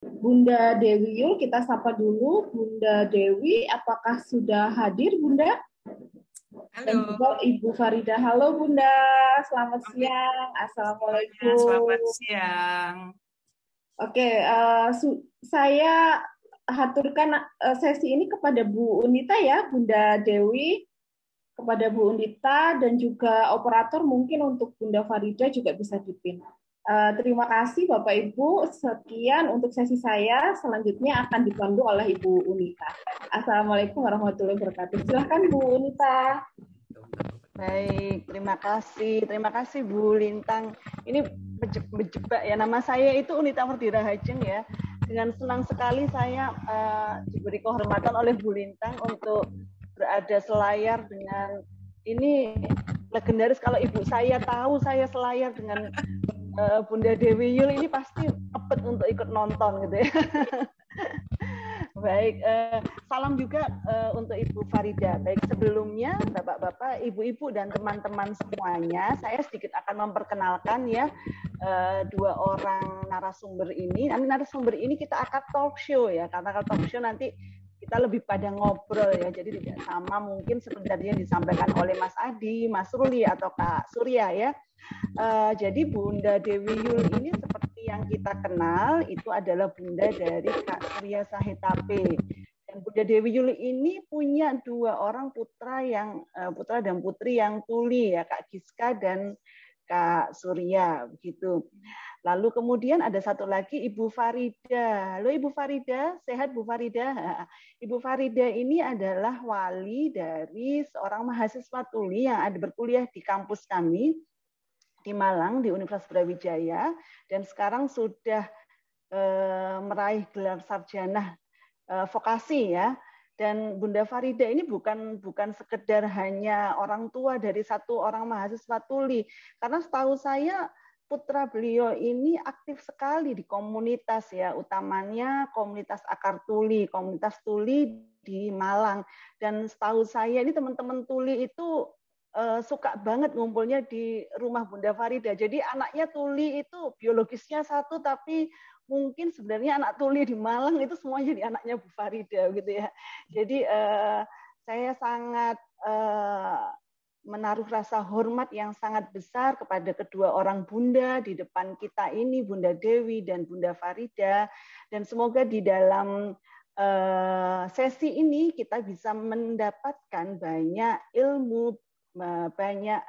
Bunda Dewi Yul, kita sapa dulu. Bunda Dewi, apakah sudah hadir, Bunda? Dan Halo, juga Ibu Farida. Halo, Bunda. Selamat oke siang. semuanya, selamat Assalamualaikum. siang. Oke, saya haturkan sesi ini kepada Bu Unita ya, Bunda Dewi, kepada Bu Unita dan juga operator mungkin untuk Bunda Farida juga bisa dipin. Terima kasih Bapak Ibu. Sekian untuk sesi saya. Selanjutnya akan dipandu oleh Ibu Unita. Assalamualaikum warahmatullahi wabarakatuh. Silahkan Bu Unita. Baik, terima kasih. Terima kasih Bu Lintang. Ini bejebak ya. Nama saya itu Unita Merdira Hajeng ya. Dengan senang sekali saya diberi kehormatan oleh Bu Lintang untuk berada selayar dengan ini legendaris. Kalau ibu saya tahu saya selayar dengan Bunda Dewi Yul ini pasti kepet untuk ikut nonton gitu ya. Baik, salam juga untuk Ibu Farida. Baik, sebelumnya Bapak-bapak, Ibu-ibu dan teman-teman semuanya, saya sedikit akan memperkenalkan ya dua orang narasumber ini. Nanti narasumber ini kita akan talk show ya. Karena talk show nanti kita lebih pada ngobrol ya. Jadi tidak sama mungkin sebenarnya disampaikan oleh Mas Adi, Mas Ruli atau Kak Surya ya. Jadi Bunda Dewi Yul ini seperti yang kita kenal itu adalah bunda dari Kak Surya Sahetape. Dan Bunda Dewi Yul ini punya dua orang putra dan putri yang tuli ya, Kak Giska dan Kak Surya begitu. Lalu kemudian ada satu lagi Ibu Farida. Halo Ibu Farida, sehat Bu Farida? Ibu Farida ini adalah wali dari seorang mahasiswa tuli yang ada berkuliah di kampus kami di Malang di Universitas Brawijaya dan sekarang sudah meraih gelar sarjana vokasi ya. Dan Bunda Farida ini bukan sekedar hanya orang tua dari satu orang mahasiswa tuli, karena setahu saya putra beliau ini aktif sekali di komunitas ya, utamanya komunitas akar tuli, komunitas tuli di Malang. Dan setahu saya ini teman-teman tuli itu suka banget ngumpulnya di rumah Bunda Farida. Jadi anaknya tuli itu biologisnya satu, tapi mungkin sebenarnya anak tuli di Malang itu semuanya jadi anaknya Bu Farida gitu ya. Jadi saya sangat menaruh rasa hormat yang sangat besar kepada kedua orang bunda di depan kita ini, Bunda Dewi dan Bunda Farida. Dan semoga di dalam sesi ini kita bisa mendapatkan banyak ilmu, banyak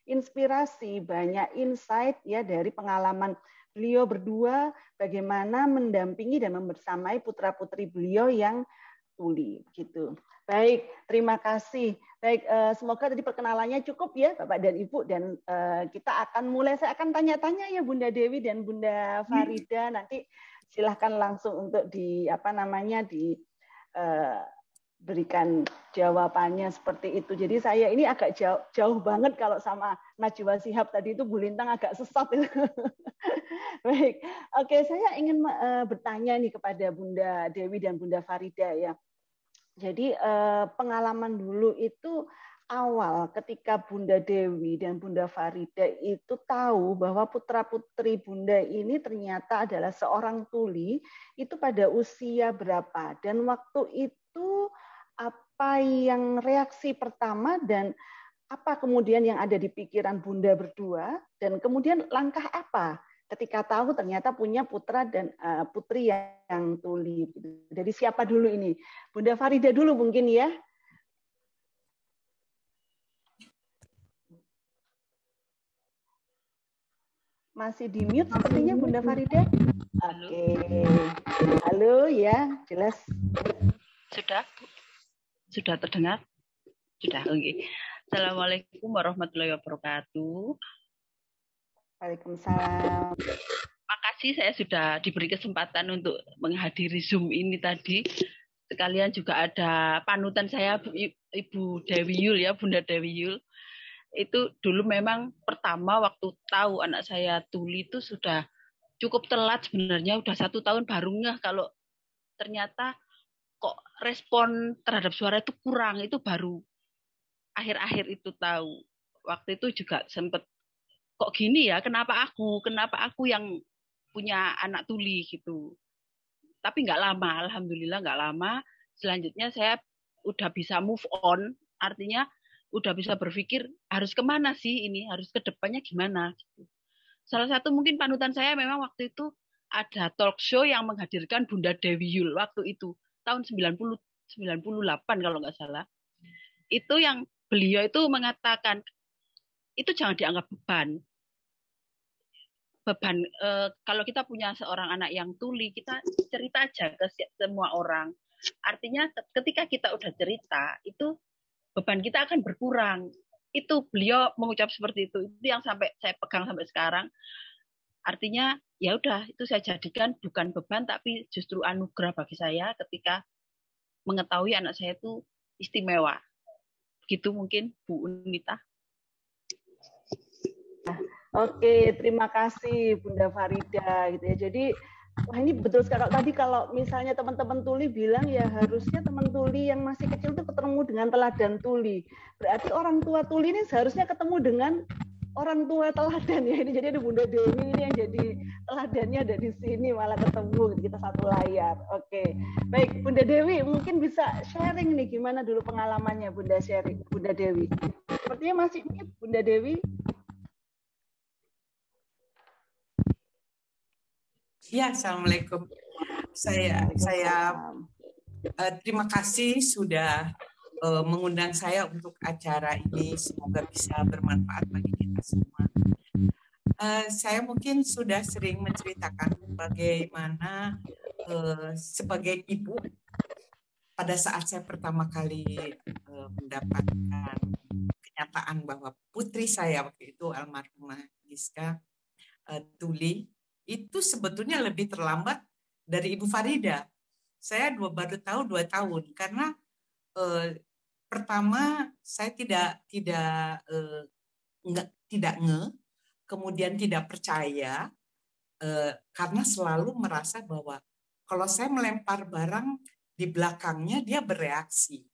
inspirasi, banyak insight ya dari pengalaman beliau berdua bagaimana mendampingi dan membersamai putra-putri beliau yang tuli gitu. Baik, terima kasih. Baik, semoga tadi perkenalannya cukup ya Bapak dan Ibu dan kita akan mulai. Saya akan tanya-tanya ya Bunda Dewi dan Bunda Farida, nanti silahkan langsung untuk berikan jawabannya seperti itu. Jadi saya ini agak jauh banget kalau sama Najwa Shihab tadi itu Bu Lintang agak sesat itu. Baik, oke saya ingin bertanya nih kepada Bunda Dewi dan Bunda Farida ya. Jadi pengalaman dulu itu awal ketika Bunda Dewi dan Bunda Farida itu tahu bahwa putra-putri Bunda ini ternyata adalah seorang tuli, itu pada usia berapa? Dan waktu itu apa yang reaksi pertama dan apa kemudian yang ada di pikiran Bunda berdua dan kemudian langkah apa ketika tahu ternyata punya putra dan putri yang tuli. Jadi siapa dulu ini? Bunda Farida dulu mungkin ya. Masih di mute sepertinya Bunda Farida. Oke. Halo ya, jelas. Sudah? Sudah terdengar? Sudah, oke. Assalamualaikum warahmatullahi wabarakatuh. Waalaikumsalam. Makasih saya sudah diberi kesempatan untuk menghadiri Zoom ini tadi. Sekalian juga ada panutan saya Ibu Dewi Yul ya, Bunda Dewi Yul. Itu dulu memang pertama waktu tahu anak saya tuli itu sudah cukup telat sebenarnya, udah 1 tahun baru ngeh kalau ternyata kok respon terhadap suara itu kurang, itu baru akhir-akhir itu tahu. Waktu itu juga sempet kok gini ya, kenapa aku yang punya anak tuli gitu. Tapi nggak lama, alhamdulillah nggak lama. Selanjutnya saya udah bisa move on, artinya udah bisa berpikir harus kemana sih ini, harus ke depannya gimana. Salah satu mungkin panutan saya memang waktu itu ada talk show yang menghadirkan Bunda Dewi Yul waktu itu, tahun 98 kalau nggak salah. Itu yang beliau itu mengatakan, itu jangan dianggap beban. Kalau kita punya seorang anak yang tuli, kita cerita aja ke semua orang. Artinya ketika kita udah cerita, itu beban kita akan berkurang. Itu beliau mengucap seperti itu yang sampai saya pegang sampai sekarang. Artinya ya udah, itu saya jadikan bukan beban tapi justru anugerah bagi saya ketika mengetahui anak saya itu istimewa. Gitu mungkin Bu Unita. Oke, terima kasih Bunda Farida gitu ya. Jadi wah ini betul sekali. Tadi kalau misalnya teman-teman tuli bilang ya harusnya teman tuli yang masih kecil itu ketemu dengan teladan tuli. Berarti orang tua tuli ini seharusnya ketemu dengan orang tua teladan ya. Ini jadi ada Bunda Dewi ini yang jadi teladannya ada di sini, malah ketemu kita satu layar. Oke. Baik, Bunda Dewi mungkin bisa sharing nih gimana dulu pengalamannya Bunda Dewi. Sepertinya masih mute Bunda Dewi. Ya, Assalamualaikum. Saya terima kasih sudah mengundang saya untuk acara ini. Semoga bisa bermanfaat bagi kita semua. Saya mungkin sudah sering menceritakan bagaimana sebagai ibu pada saat saya pertama kali mendapatkan kenyataan bahwa putri saya waktu itu almarhumah Giska Tuli itu sebetulnya lebih terlambat dari Ibu Farida. Saya baru tahu 2 tahun karena pertama saya tidak kemudian tidak percaya karena selalu merasa bahwa kalau saya melempar barang di belakangnya dia bereaksi.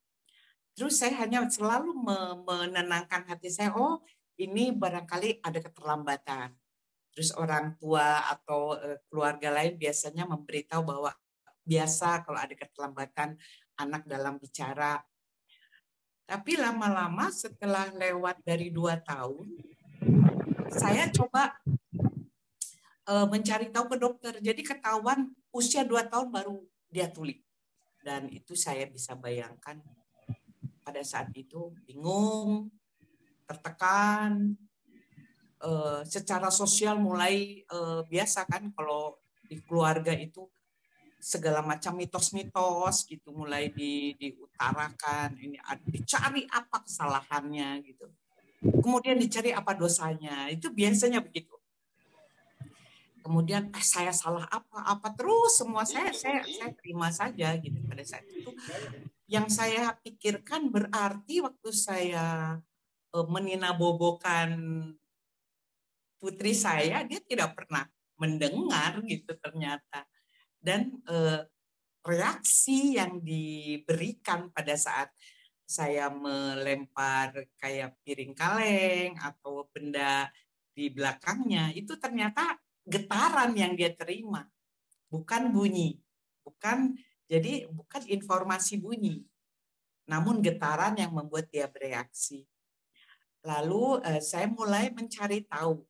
Terus saya hanya selalu menenangkan hati saya, oh ini barangkali ada keterlambatan. Terus orang tua atau keluarga lain biasanya memberitahu bahwa biasa kalau ada keterlambatan anak dalam bicara. Tapi lama-lama setelah lewat dari 2 tahun, saya coba mencari tahu ke dokter. Jadi ketahuan usia 2 tahun baru dia tuli. Dan itu saya bisa bayangkan pada saat itu bingung, tertekan, secara sosial mulai biasa kan kalau di keluarga itu segala macam mitos-mitos gitu mulai diutarakan, ini dicari apa kesalahannya gitu, kemudian dicari apa dosanya, itu biasanya begitu. Kemudian saya salah apa terus semua saya terima saja gitu pada saat itu. Yang saya pikirkan berarti waktu saya meninabobokan putri saya, dia tidak pernah mendengar gitu ternyata. Dan reaksi yang diberikan pada saat saya melempar kayak piring kaleng atau benda di belakangnya, itu ternyata getaran yang dia terima, bukan bunyi. Jadi bukan informasi bunyi, namun getaran yang membuat dia bereaksi. Lalu saya mulai mencari tahu.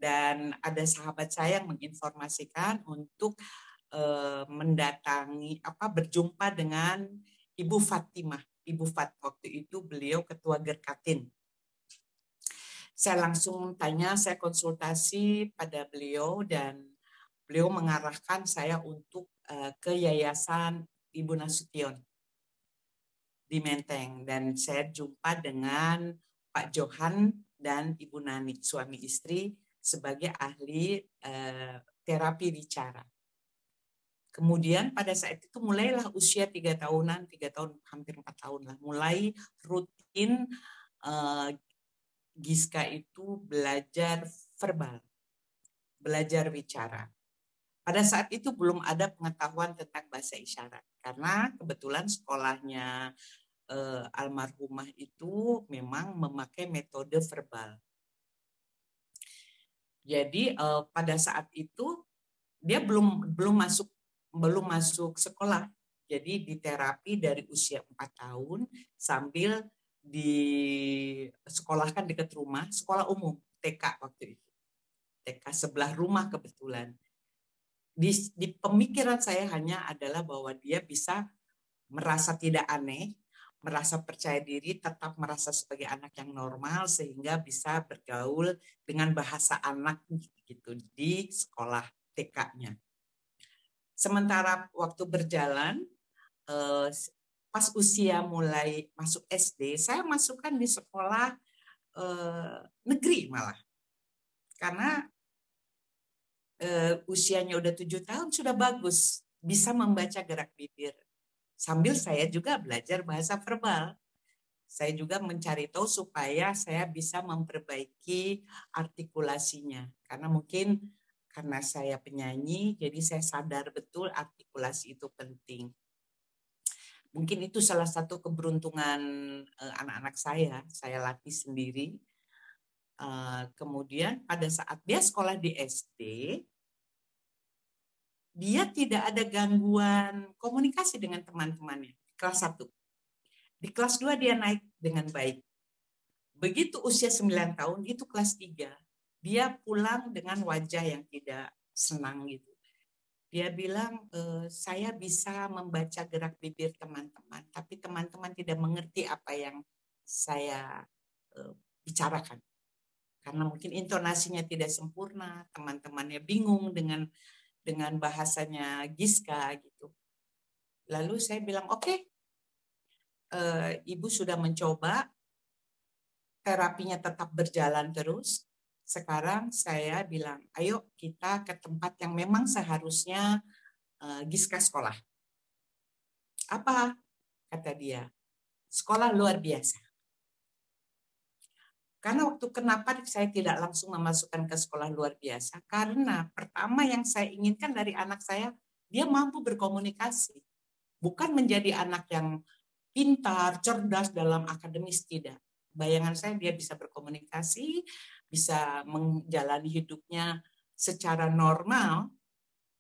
Dan ada sahabat saya yang menginformasikan untuk berjumpa dengan Ibu Fatimah. Ibu Fat waktu itu beliau ketua Gerkatin. Saya langsung tanya, saya konsultasi pada beliau dan beliau mengarahkan saya untuk ke Yayasan Ibu Nasution di Menteng. Dan saya jumpa dengan Pak Johan dan Ibu Nani, suami istri, sebagai ahli terapi bicara. Kemudian pada saat itu mulailah usia 3 tahunan, 3 tahun, hampir 4 tahun lah, mulai rutin Giska itu belajar verbal, belajar bicara. Pada saat itu belum ada pengetahuan tentang bahasa isyarat, karena kebetulan sekolahnya almarhumah itu memang memakai metode verbal. Jadi pada saat itu dia belum masuk belum masuk sekolah. Jadi di terapi dari usia 4 tahun sambil disekolahkan dekat rumah, sekolah umum, TK waktu itu. TK sebelah rumah kebetulan. Di pemikiran saya hanya adalah bahwa dia bisa merasa tidak aneh, merasa percaya diri, tetap merasa sebagai anak yang normal sehingga bisa bergaul dengan bahasa anak gitu di sekolah TK-nya. Sementara waktu berjalan, pas usia mulai masuk SD, saya masukkan di sekolah negeri malah. Karena usianya udah 7 tahun sudah bagus, bisa membaca gerak bibir. Sambil saya juga belajar bahasa verbal. Saya juga mencari tahu supaya saya bisa memperbaiki artikulasinya. Karena mungkin karena saya penyanyi, jadi saya sadar betul artikulasi itu penting. Mungkin itu salah satu keberuntungan anak-anak saya latih sendiri. Kemudian pada saat dia sekolah di SD, dia tidak ada gangguan komunikasi dengan teman-temannya. Kelas 1. Di kelas 2 dia naik dengan baik. Begitu usia 9 tahun, itu kelas 3. Dia pulang dengan wajah yang tidak senang gitu. Dia bilang, saya bisa membaca gerak bibir teman-teman, tapi teman-teman tidak mengerti apa yang saya bicarakan. Karena mungkin intonasinya tidak sempurna, teman-temannya bingung dengan bahasanya Giska gitu. Lalu saya bilang, oke, Ibu sudah mencoba, terapinya tetap berjalan terus. Sekarang saya bilang, ayo kita ke tempat yang memang seharusnya Giska sekolah. Apa? Kata dia, sekolah luar biasa. Karena kenapa saya tidak langsung memasukkan ke sekolah luar biasa? Karena pertama yang saya inginkan dari anak saya, dia mampu berkomunikasi. Bukan menjadi anak yang pintar, cerdas dalam akademis, tidak. Bayangan saya dia bisa berkomunikasi, bisa menjalani hidupnya secara normal,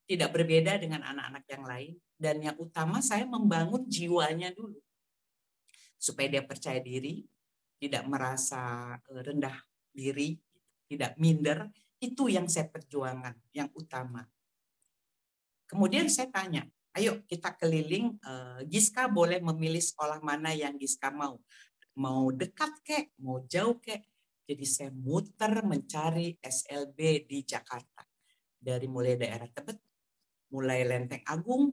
tidak berbeda dengan anak-anak yang lain. Dan yang utama saya membangun jiwanya dulu. Supaya dia percaya diri, tidak merasa rendah diri, tidak minder. Itu yang saya perjuangkan, yang utama. Kemudian saya tanya, ayo kita keliling, Giska boleh memilih sekolah mana yang Giska mau. Mau dekat kek, mau jauh kek. Jadi saya muter mencari SLB di Jakarta. Dari mulai daerah Tebet, mulai Lenteng Agung,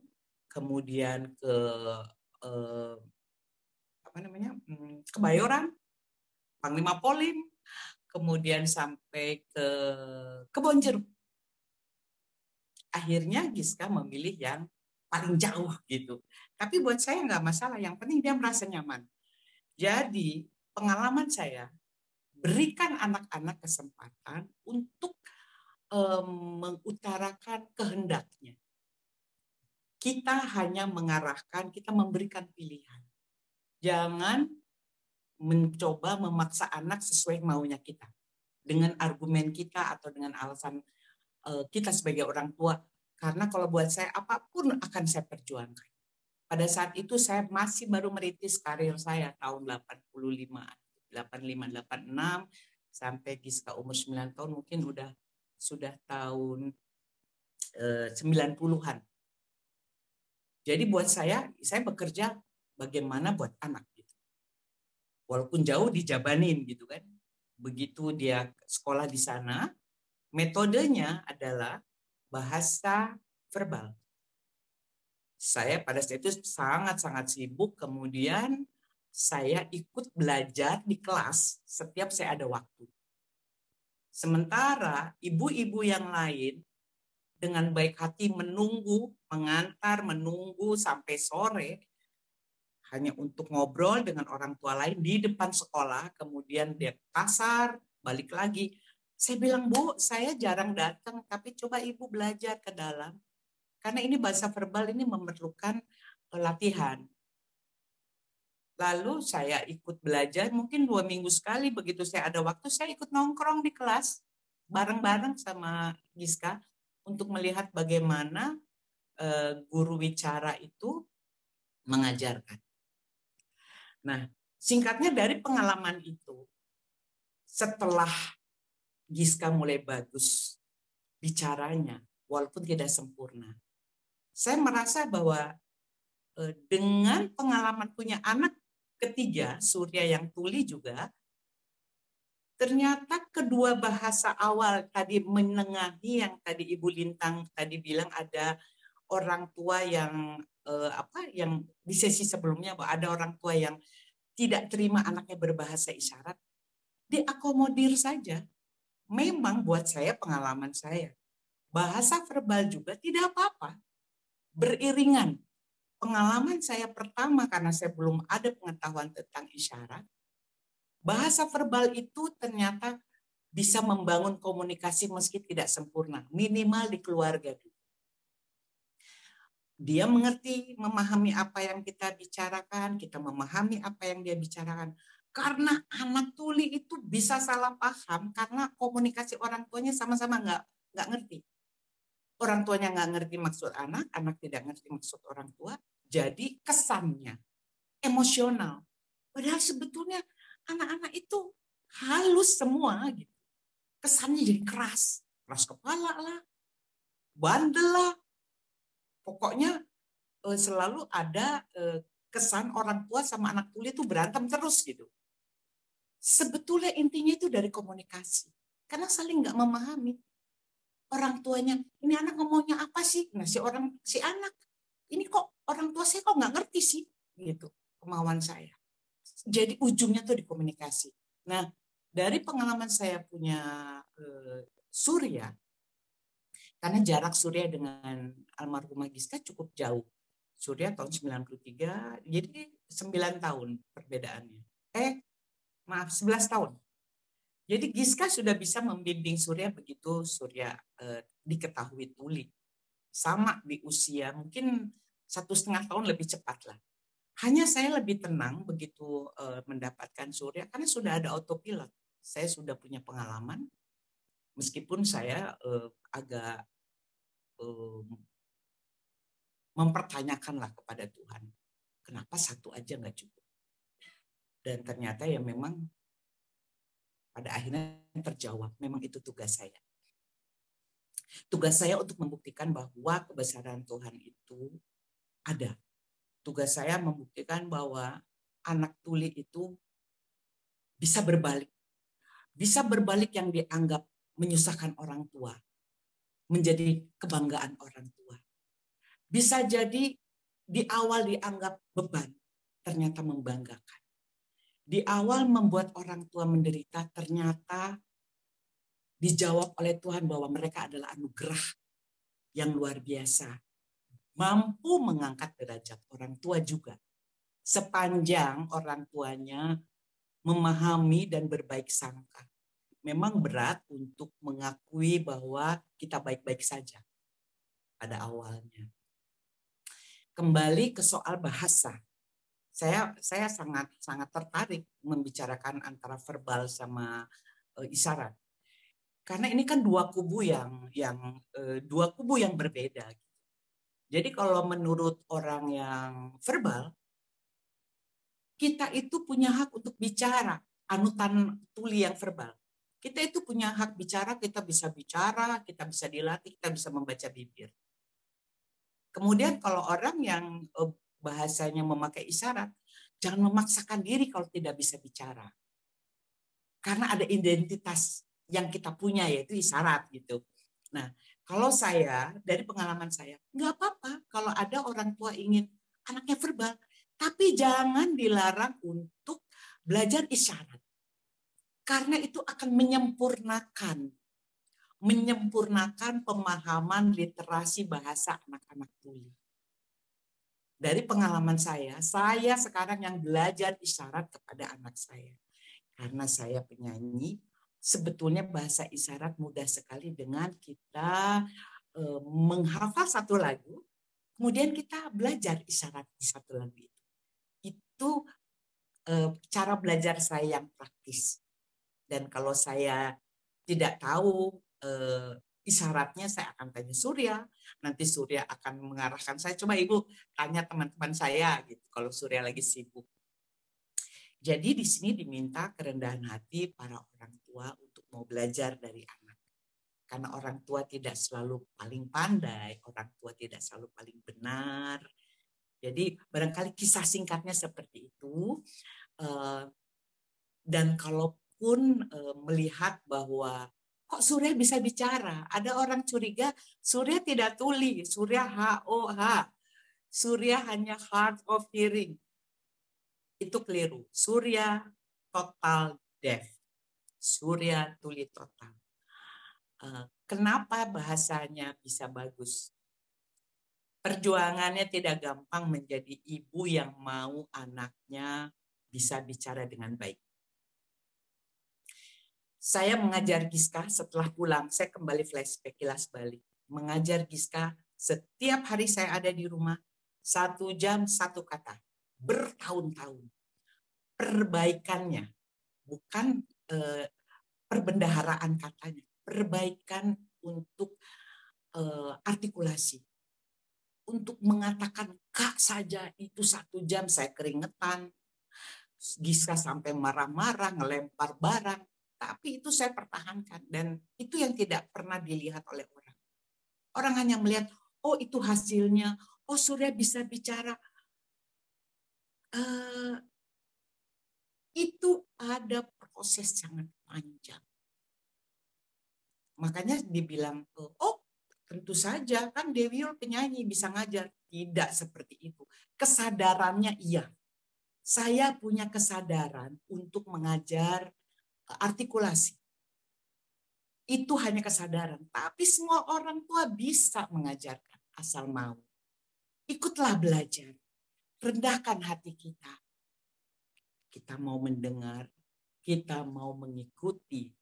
kemudian ke Kebayoran, Panglima Polim, kemudian sampai ke Kebonjeruk. Akhirnya Giska memilih yang paling jauh gitu. Tapi buat saya nggak masalah, yang penting dia merasa nyaman. Jadi pengalaman saya, berikan anak-anak kesempatan untuk mengutarakan kehendaknya. Kita hanya mengarahkan, kita memberikan pilihan. Jangan mencoba memaksa anak sesuai maunya kita. Dengan argumen kita atau dengan alasan kita sebagai orang tua. Karena kalau buat saya, apapun akan saya perjuangkan. Pada saat itu saya masih baru merintis karir saya tahun 85, 86, sampai Giska umur 9 tahun mungkin sudah tahun 90-an. Jadi buat saya bekerja bagaimana buat anak gitu. Walaupun jauh dijabanin gitu kan. Begitu dia sekolah di sana, metodenya adalah bahasa verbal. Saya pada saat itu sangat-sangat sibuk, kemudian saya ikut belajar di kelas setiap saya ada waktu. Sementara ibu-ibu yang lain dengan baik hati mengantar, menunggu sampai sore, hanya untuk ngobrol dengan orang tua lain di depan sekolah, kemudian dia ke pasar, balik lagi. Saya bilang, Bu, saya jarang datang, tapi coba Ibu belajar ke dalam. Karena ini bahasa verbal ini memerlukan latihan. Lalu saya ikut belajar, mungkin 2 minggu sekali, begitu saya ada waktu, saya ikut nongkrong di kelas, bareng-bareng sama Giska, untuk melihat bagaimana guru wicara itu mengajarkan. Nah, singkatnya dari pengalaman itu, setelah Giska mulai bagus bicaranya, walaupun tidak sempurna, saya merasa bahwa dengan pengalaman punya anak ketiga, Surya yang tuli juga, ternyata kedua bahasa awal tadi menengahi yang tadi Ibu Lintang tadi bilang ada orang tua yang yang di sesi sebelumnya bahwa ada orang tua yang tidak terima anaknya berbahasa isyarat, diakomodir saja. Memang buat saya pengalaman saya, bahasa verbal juga tidak apa-apa, beriringan. Pengalaman saya pertama karena saya belum ada pengetahuan tentang isyarat, bahasa verbal itu ternyata bisa membangun komunikasi meski tidak sempurna, minimal di keluarga dulu. Dia mengerti, memahami apa yang kita bicarakan, kita memahami apa yang dia bicarakan. Karena anak tuli itu bisa salah paham karena komunikasi orang tuanya sama-sama nggak ngerti. Orang tuanya nggak ngerti maksud anak, anak tidak ngerti maksud orang tua. Jadi kesannya emosional. Padahal sebetulnya anak-anak itu halus semua gitu. Kesannya jadi keras kepala lah, bandel lah. Pokoknya selalu ada kesan orang tua sama anak tuli itu berantem terus gitu. Sebetulnya intinya itu dari komunikasi. Karena saling nggak memahami. Orang tuanya, ini anak ngomongnya apa sih? Nah si anak, ini kok orang tua saya kok nggak ngerti sih? Gitu kemauan saya. Jadi ujungnya tuh di komunikasi. Nah dari pengalaman saya punya Surya, karena jarak Surya dengan almarhumah Giska cukup jauh. Surya tahun 93, jadi 9 tahun perbedaannya. 11 tahun. Jadi Giska sudah bisa membimbing Surya begitu Surya diketahui tuli. Sama di usia, mungkin 1,5 tahun lebih cepat lah. Hanya saya lebih tenang begitu mendapatkan Surya, karena sudah ada autopilot. Saya sudah punya pengalaman, meskipun saya agak mempertanyakanlah kepada Tuhan, kenapa satu aja nggak cukup? Dan ternyata ya memang pada akhirnya terjawab, memang itu tugas saya. Tugas saya untuk membuktikan bahwa kebesaran Tuhan itu ada. Tugas saya membuktikan bahwa anak tuli itu bisa berbalik. Bisa berbalik yang dianggap menyusahkan orang tua, menjadi kebanggaan orang tua. Bisa jadi di awal dianggap beban, ternyata membanggakan. Di awal membuat orang tua menderita, ternyata dijawab oleh Tuhan bahwa mereka adalah anugerah yang luar biasa. Mampu mengangkat derajat orang tua juga. Sepanjang orang tuanya memahami dan berbaik sangka. Memang berat untuk mengakui bahwa kita baik-baik saja pada awalnya. Kembali ke soal bahasa. Saya sangat tertarik membicarakan antara verbal sama isyarat. Karena ini kan dua kubu yang berbeda. Jadi kalau menurut orang yang verbal, kita itu punya hak untuk bicara, anutan tuli yang verbal. Kita itu punya hak bicara, kita bisa dilatih, kita bisa membaca bibir. Kemudian kalau orang yang bahasanya memakai isyarat, jangan memaksakan diri kalau tidak bisa bicara. Karena ada identitas yang kita punya, yaitu isyarat gitu. Nah, kalau saya, dari pengalaman saya, nggak apa-apa kalau ada orang tua ingin anaknya verbal, tapi jangan dilarang untuk belajar isyarat. Karena itu akan menyempurnakan pemahaman literasi bahasa anak-anak tuli. Dari pengalaman saya sekarang yang belajar isyarat kepada anak saya. Karena saya penyanyi, sebetulnya bahasa isyarat mudah sekali dengan kita menghafal satu lagu, kemudian kita belajar isyarat di satu lagu itu. Itu cara belajar saya yang praktis. Dan kalau saya tidak tahu isyaratnya saya akan tanya Surya, nanti Surya akan mengarahkan saya. Coba Ibu tanya teman-teman saya gitu kalau Surya lagi sibuk. Jadi di sini diminta kerendahan hati para orang tua untuk mau belajar dari anak. Karena orang tua tidak selalu paling pandai, orang tua tidak selalu paling benar. Jadi barangkali kisah singkatnya seperti itu. Dan kalaupun melihat bahwa kok Surya bisa bicara, ada orang curiga Surya tidak tuli, Surya HOH, Surya hanya hard of hearing. Itu keliru. Surya total deaf, Surya tuli total. Kenapa bahasanya bisa bagus? Perjuangannya tidak gampang menjadi ibu yang mau anaknya bisa bicara dengan baik. Saya mengajar Giska setelah pulang, saya kembali flashback kilas balik. Mengajar Giska setiap hari saya ada di rumah, 1 jam 1 kata, bertahun-tahun. Perbaikannya, bukan perbendaharaan katanya, perbaikan untuk artikulasi. Untuk mengatakan Kak saja itu 1 jam saya keringetan. Giska sampai marah-marah, ngelempar barang. Tapi itu saya pertahankan. Dan itu yang tidak pernah dilihat oleh orang. Orang hanya melihat, oh itu hasilnya. Oh Surya bisa bicara. Itu ada proses sangat panjang. Makanya dibilang, oh tentu saja kan Dewi Yul penyanyi bisa ngajar. Tidak seperti itu. Kesadarannya iya. Saya punya kesadaran untuk mengajar artikulasi. Itu hanya kesadaran. Tapi semua orang tua bisa mengajarkan asal mau. Ikutlah belajar. Rendahkan hati kita. Kita mau mendengar. Kita mau mengikuti.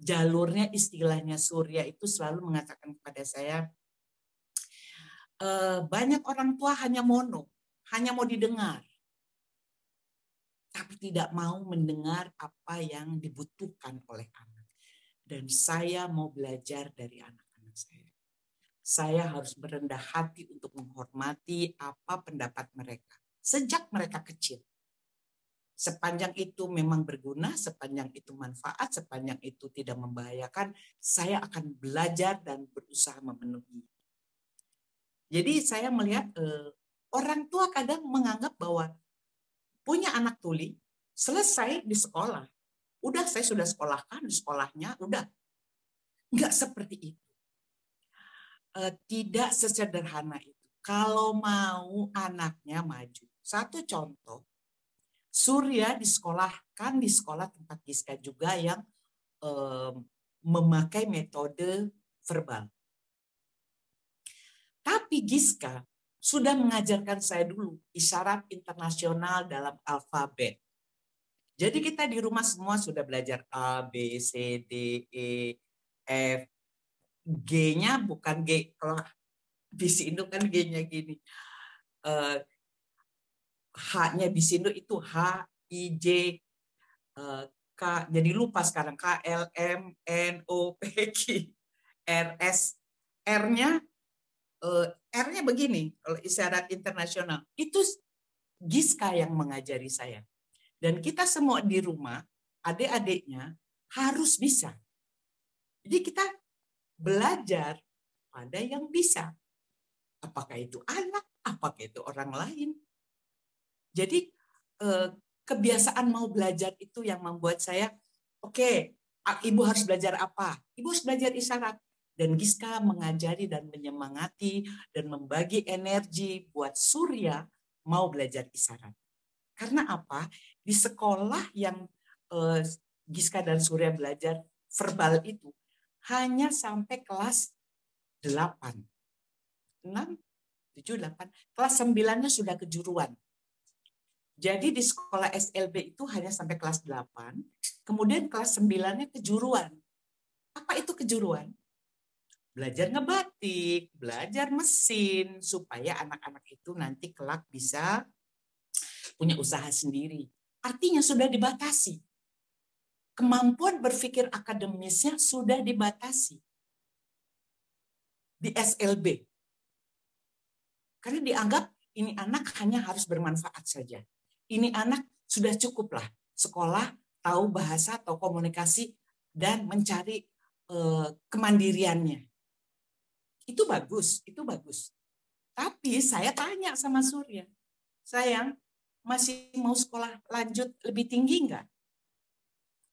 Jalurnya istilahnya Surya itu selalu mengatakan kepada saya, banyak orang tua hanya mono, hanya mau didengar, tapi tidak mau mendengar apa yang dibutuhkan oleh anak. Dan saya mau belajar dari anak-anak saya. Saya harus merendah hati untuk menghormati apa pendapat mereka sejak mereka kecil. Sepanjang itu memang berguna, sepanjang itu manfaat, sepanjang itu tidak membahayakan, saya akan belajar dan berusaha memenuhi. Jadi saya melihat orang tua kadang menganggap bahwa punya anak tuli, selesai di sekolah. Udah saya sudah sekolahkan, di sekolahnya udah. Enggak seperti itu. Tidak sesederhana itu. Kalau mau anaknya maju. Satu contoh, Surya disekolahkan di sekolah tempat Giska juga yang memakai metode verbal. Tapi Giska sudah mengajarkan saya dulu isyarat internasional dalam alfabet. Jadi kita di rumah semua sudah belajar A, B, C, D, E, F. G-nya bukan G. Kalau di Indo kan G-nya gini. H-nya di Indo itu H, I, J, K. Jadi lupa sekarang K, L, M, N, O, P, Q, R, S. R-nya begini. Kalau isyarat internasional. Itu Giska yang mengajari saya. Dan kita semua di rumah, adik-adiknya harus bisa. Jadi kita belajar pada yang bisa. Apakah itu anak, apakah itu orang lain. Jadi kebiasaan mau belajar itu yang membuat saya, oke, ibu harus belajar apa? Ibu harus belajar isyarat. Dan Giska mengajari dan menyemangati dan membagi energi buat Surya mau belajar isyarat. Karena apa? Di sekolah yang Giska dan Surya belajar verbal itu, hanya sampai kelas 8. 6, 7, 8. Kelas 9-nya sudah kejuruan. Jadi di sekolah SLB itu hanya sampai kelas 8. Kemudian kelas 9-nya kejuruan. Apa itu kejuruan? Belajar ngebatik, belajar mesin, supaya anak-anak itu nanti kelak bisa punya usaha sendiri. Artinya sudah dibatasi. Kemampuan berpikir akademisnya sudah dibatasi. di SLB. Karena dianggap ini anak hanya harus bermanfaat saja. Ini anak sudah cukuplah sekolah, tahu bahasa, tahu komunikasi, dan mencari kemandiriannya. Itu bagus, itu bagus. Tapi saya tanya sama Surya, sayang, masih mau sekolah lanjut lebih tinggi enggak?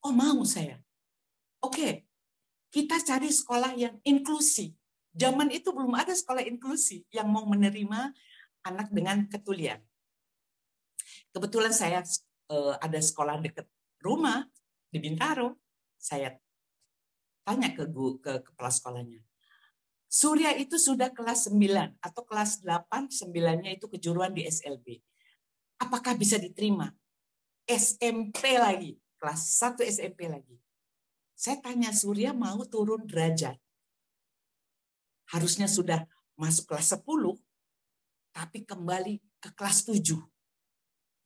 Oh mau saya. Oke, kita cari sekolah yang inklusi. Zaman itu belum ada sekolah inklusi yang mau menerima anak dengan ketulian. Kebetulan saya ada sekolah dekat rumah di Bintaro. Saya tanya ke kepala sekolahnya. Surya itu sudah kelas 9 atau kelas 8, 9-nya itu kejuruan di SLB. Apakah bisa diterima? SMP lagi, kelas 1 SMP lagi. Saya tanya Surya mau turun derajat. Harusnya sudah masuk kelas 10, tapi kembali ke kelas 7.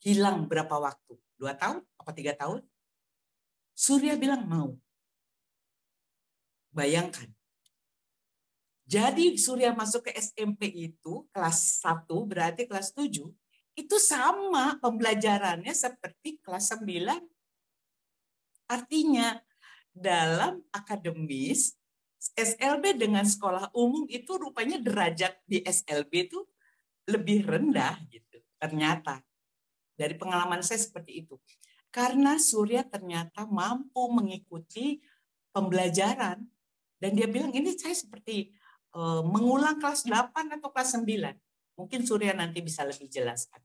Hilang berapa waktu? 2 tahun? Apa 3 tahun? Surya bilang mau. Bayangkan. Jadi Surya masuk ke SMP itu, kelas 1 berarti kelas 7, itu sama pembelajarannya seperti kelas 9. Artinya dalam akademis, SLB dengan sekolah umum itu rupanya derajat di SLB itu lebih rendah gitu. Ternyata dari pengalaman saya seperti itu. Karena Surya ternyata mampu mengikuti pembelajaran dan dia bilang ini saya seperti mengulang kelas 8 atau kelas 9. Mungkin Surya nanti bisa lebih jelaskan.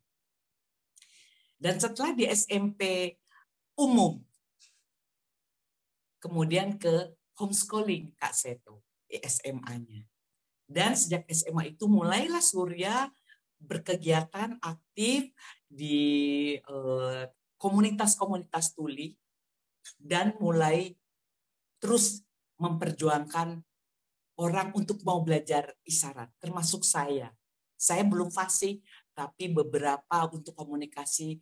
Dan setelah di SMP umum, kemudian ke homeschooling Kak Seto, di SMA-nya. Dan sejak SMA itu mulailah Surya berkegiatan aktif di komunitas-komunitas tuli dan mulai terus memperjuangkan orang untuk mau belajar isyarat, termasuk saya. Saya belum fasih, tapi beberapa untuk komunikasi,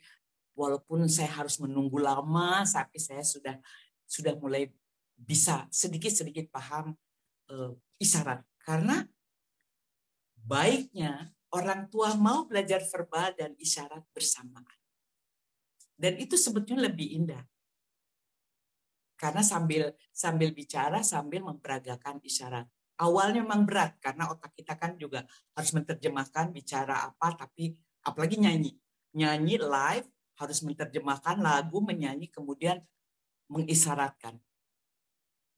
walaupun saya harus menunggu lama, tapi saya sudah mulai bisa sedikit-sedikit paham isyarat. Karena baiknya orang tua mau belajar verbal dan isyarat bersamaan. Dan itu sebetulnya lebih indah. Karena sambil bicara, sambil memperagakan isyarat. Awalnya memang berat, karena otak kita kan juga harus menerjemahkan bicara apa, tapi apalagi nyanyi. Nyanyi live, harus menerjemahkan lagu, menyanyi, kemudian mengisyaratkan.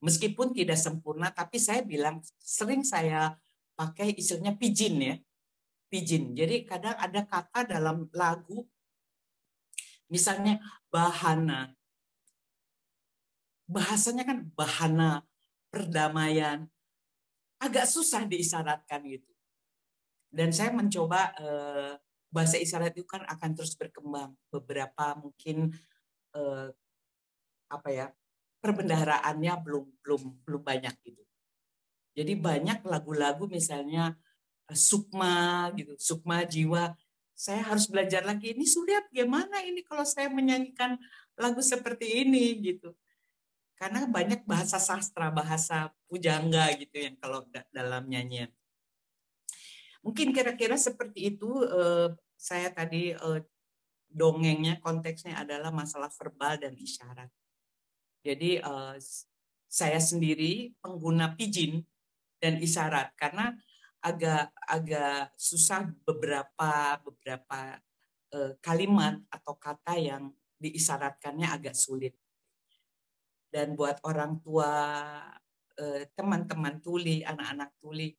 Meskipun tidak sempurna, tapi saya bilang, sering saya pakai istilahnya pidgin ya. Pidgin. Jadi kadang ada kata dalam lagu, misalnya bahana. Bahasanya kan bahana, perdamaian. Agak susah diisyaratkan gitu. Dan saya mencoba bahasa isyarat itu kan akan terus berkembang. Beberapa mungkin perbendaharaannya belum banyak gitu. Jadi banyak lagu-lagu misalnya sukma gitu, sukma jiwa. Saya harus belajar lagi. Ini sulit gimana ini kalau saya menyanyikan lagu seperti ini gitu. Karena banyak bahasa sastra, bahasa pujangga gitu yang kalau dalam nyanyian. Mungkin kira-kira seperti itu. Saya tadi dongengnya, konteksnya adalah masalah verbal dan isyarat. Jadi saya sendiri pengguna pidgin dan isyarat karena agak susah beberapa kalimat atau kata yang diisyaratkannya agak sulit. Dan buat orang tua, teman-teman tuli, anak-anak tuli,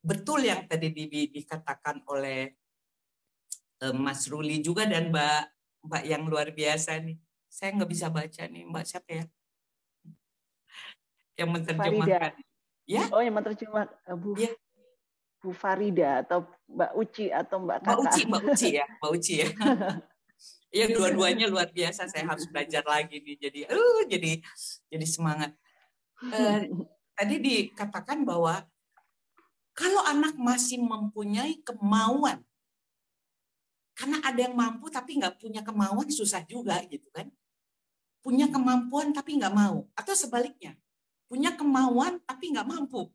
betul yang tadi dikatakan oleh Mas Ruli juga dan Mbak yang luar biasa nih. Saya nggak bisa baca nih, Mbak siapa ya? Yang menerjemahkan. Ya? Oh, yang menerjemah Bu Farida atau Mbak Uci atau Mbak Kakak. Mbak Uci ya. Ya dua-duanya luar biasa. Saya harus belajar lagi nih. Jadi semangat. Tadi dikatakan bahwa kalau anak masih mempunyai kemauan, karena ada yang mampu tapi nggak punya kemauan susah juga gitu kan. Punya kemampuan tapi nggak mau, atau sebaliknya, punya kemauan tapi nggak mampu.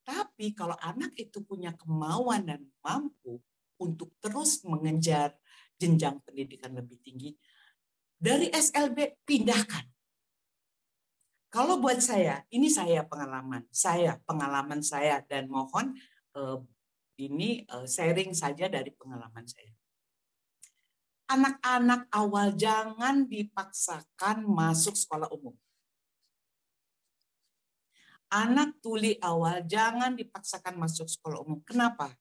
Tapi kalau anak itu punya kemauan dan mampu untuk terus mengejar jenjang pendidikan lebih tinggi, dari SLB pindahkan. Kalau buat saya, ini pengalaman saya dan mohon ini sharing saja dari pengalaman saya. Anak-anak awal jangan dipaksakan masuk sekolah umum. Anak tuli awal jangan dipaksakan masuk sekolah umum. Kenapa?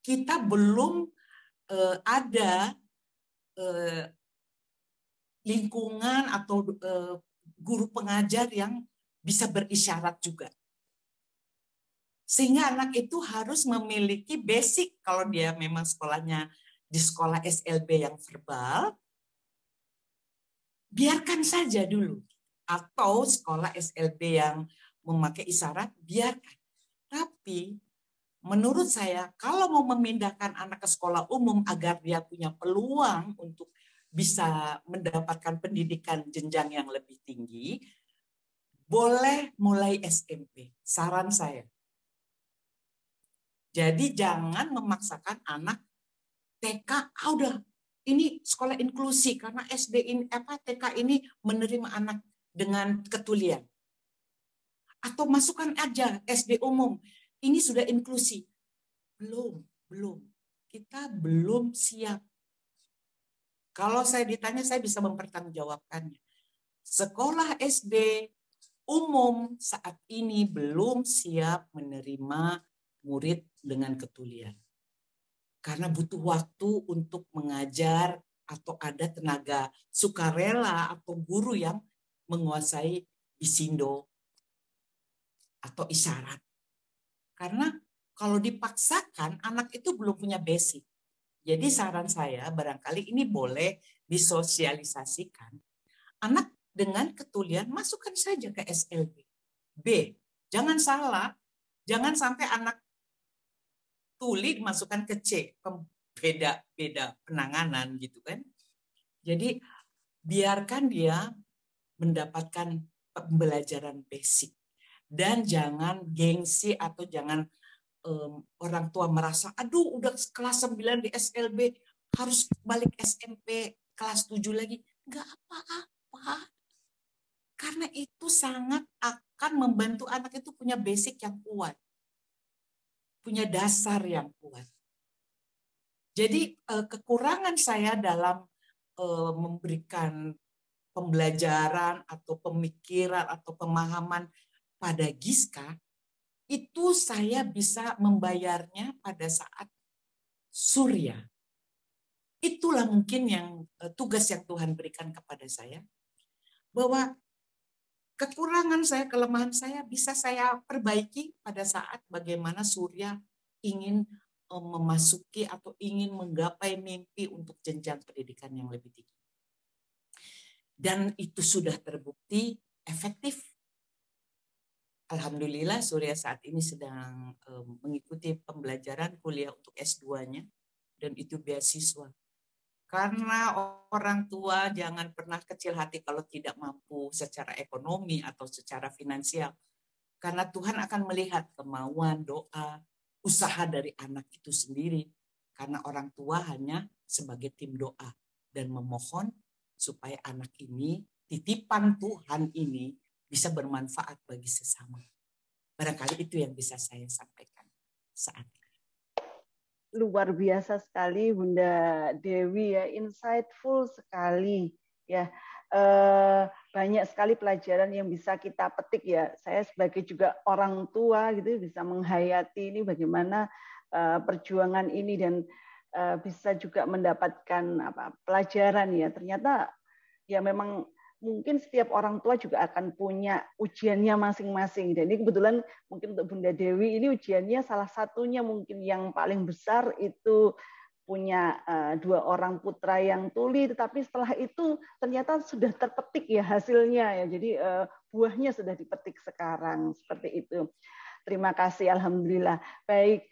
Kita belum ada lingkungan atau guru pengajar yang bisa berisyarat juga. Sehingga anak itu harus memiliki basic kalau dia memang sekolahnya di sekolah SLB yang verbal, biarkan saja dulu. Atau sekolah SLB yang memakai isyarat, biarkan. Tapi menurut saya, kalau mau memindahkan anak ke sekolah umum agar dia punya peluang untuk bisa mendapatkan pendidikan jenjang yang lebih tinggi, boleh mulai SMP. Saran saya. Jadi jangan memaksakan anak TK, udah ini sekolah inklusi karena SD ini TK ini menerima anak dengan ketulian. Atau masukkan aja SD umum. Ini sudah inklusi. Belum. Kita belum siap. Kalau saya ditanya, saya bisa mempertanggungjawabkannya. Sekolah SD umum saat ini belum siap menerima murid dengan ketulian. Karena butuh waktu untuk mengajar atau ada tenaga sukarela atau guru yang menguasai isindo atau isyarat. Karena kalau dipaksakan, anak itu belum punya basic. Jadi saran saya, barangkali ini boleh disosialisasikan. Anak dengan ketulian, masukkan saja ke SLB. B, jangan salah, jangan sampai anak tuli dimasukkan ke C, beda penanganan gitu kan. Jadi biarkan dia mendapatkan pembelajaran basic. Dan jangan gengsi atau jangan orang tua merasa, aduh udah kelas 9 di SLB, harus balik SMP kelas 7 lagi. Enggak apa-apa. Karena itu sangat akan membantu anak itu punya basic yang kuat. Punya dasar yang kuat. Jadi kekurangan saya dalam memberikan pembelajaran atau pemikiran atau pemahaman pada Giska, itu saya bisa membayarnya pada saat Surya. Itulah mungkin yang tugas yang Tuhan berikan kepada saya, bahwa kekurangan saya, kelemahan saya bisa saya perbaiki pada saat bagaimana Surya ingin memasuki atau ingin menggapai mimpi untuk jenjang pendidikan yang lebih tinggi. Dan itu sudah terbukti efektif. Alhamdulillah Surya saat ini sedang mengikuti pembelajaran kuliah untuk S2-nya dan itu beasiswa. Karena orang tua jangan pernah kecil hati kalau tidak mampu secara ekonomi atau secara finansial. Karena Tuhan akan melihat kemauan, doa, usaha dari anak itu sendiri. Karena orang tua hanya sebagai tim doa dan memohon supaya anak ini, titipan Tuhan ini, bisa bermanfaat bagi sesama. Barangkali itu yang bisa saya sampaikan saat ini. Luar biasa sekali Bunda Dewi ya, insightful sekali ya. Banyak sekali pelajaran yang bisa kita petik ya. Saya sebagai juga orang tua gitu bisa menghayati ini bagaimana perjuangan ini dan bisa juga mendapatkan pelajaran ya. Ternyata ya memang mungkin setiap orang tua juga akan punya ujiannya masing-masing. Dan ini kebetulan mungkin untuk Bunda Dewi ini ujiannya salah satunya mungkin yang paling besar itu punya 2 orang putra yang tuli, tetapi setelah itu ternyata sudah terpetik ya hasilnya ya. Jadi buahnya sudah dipetik sekarang seperti itu. Terima kasih, alhamdulillah. Baik,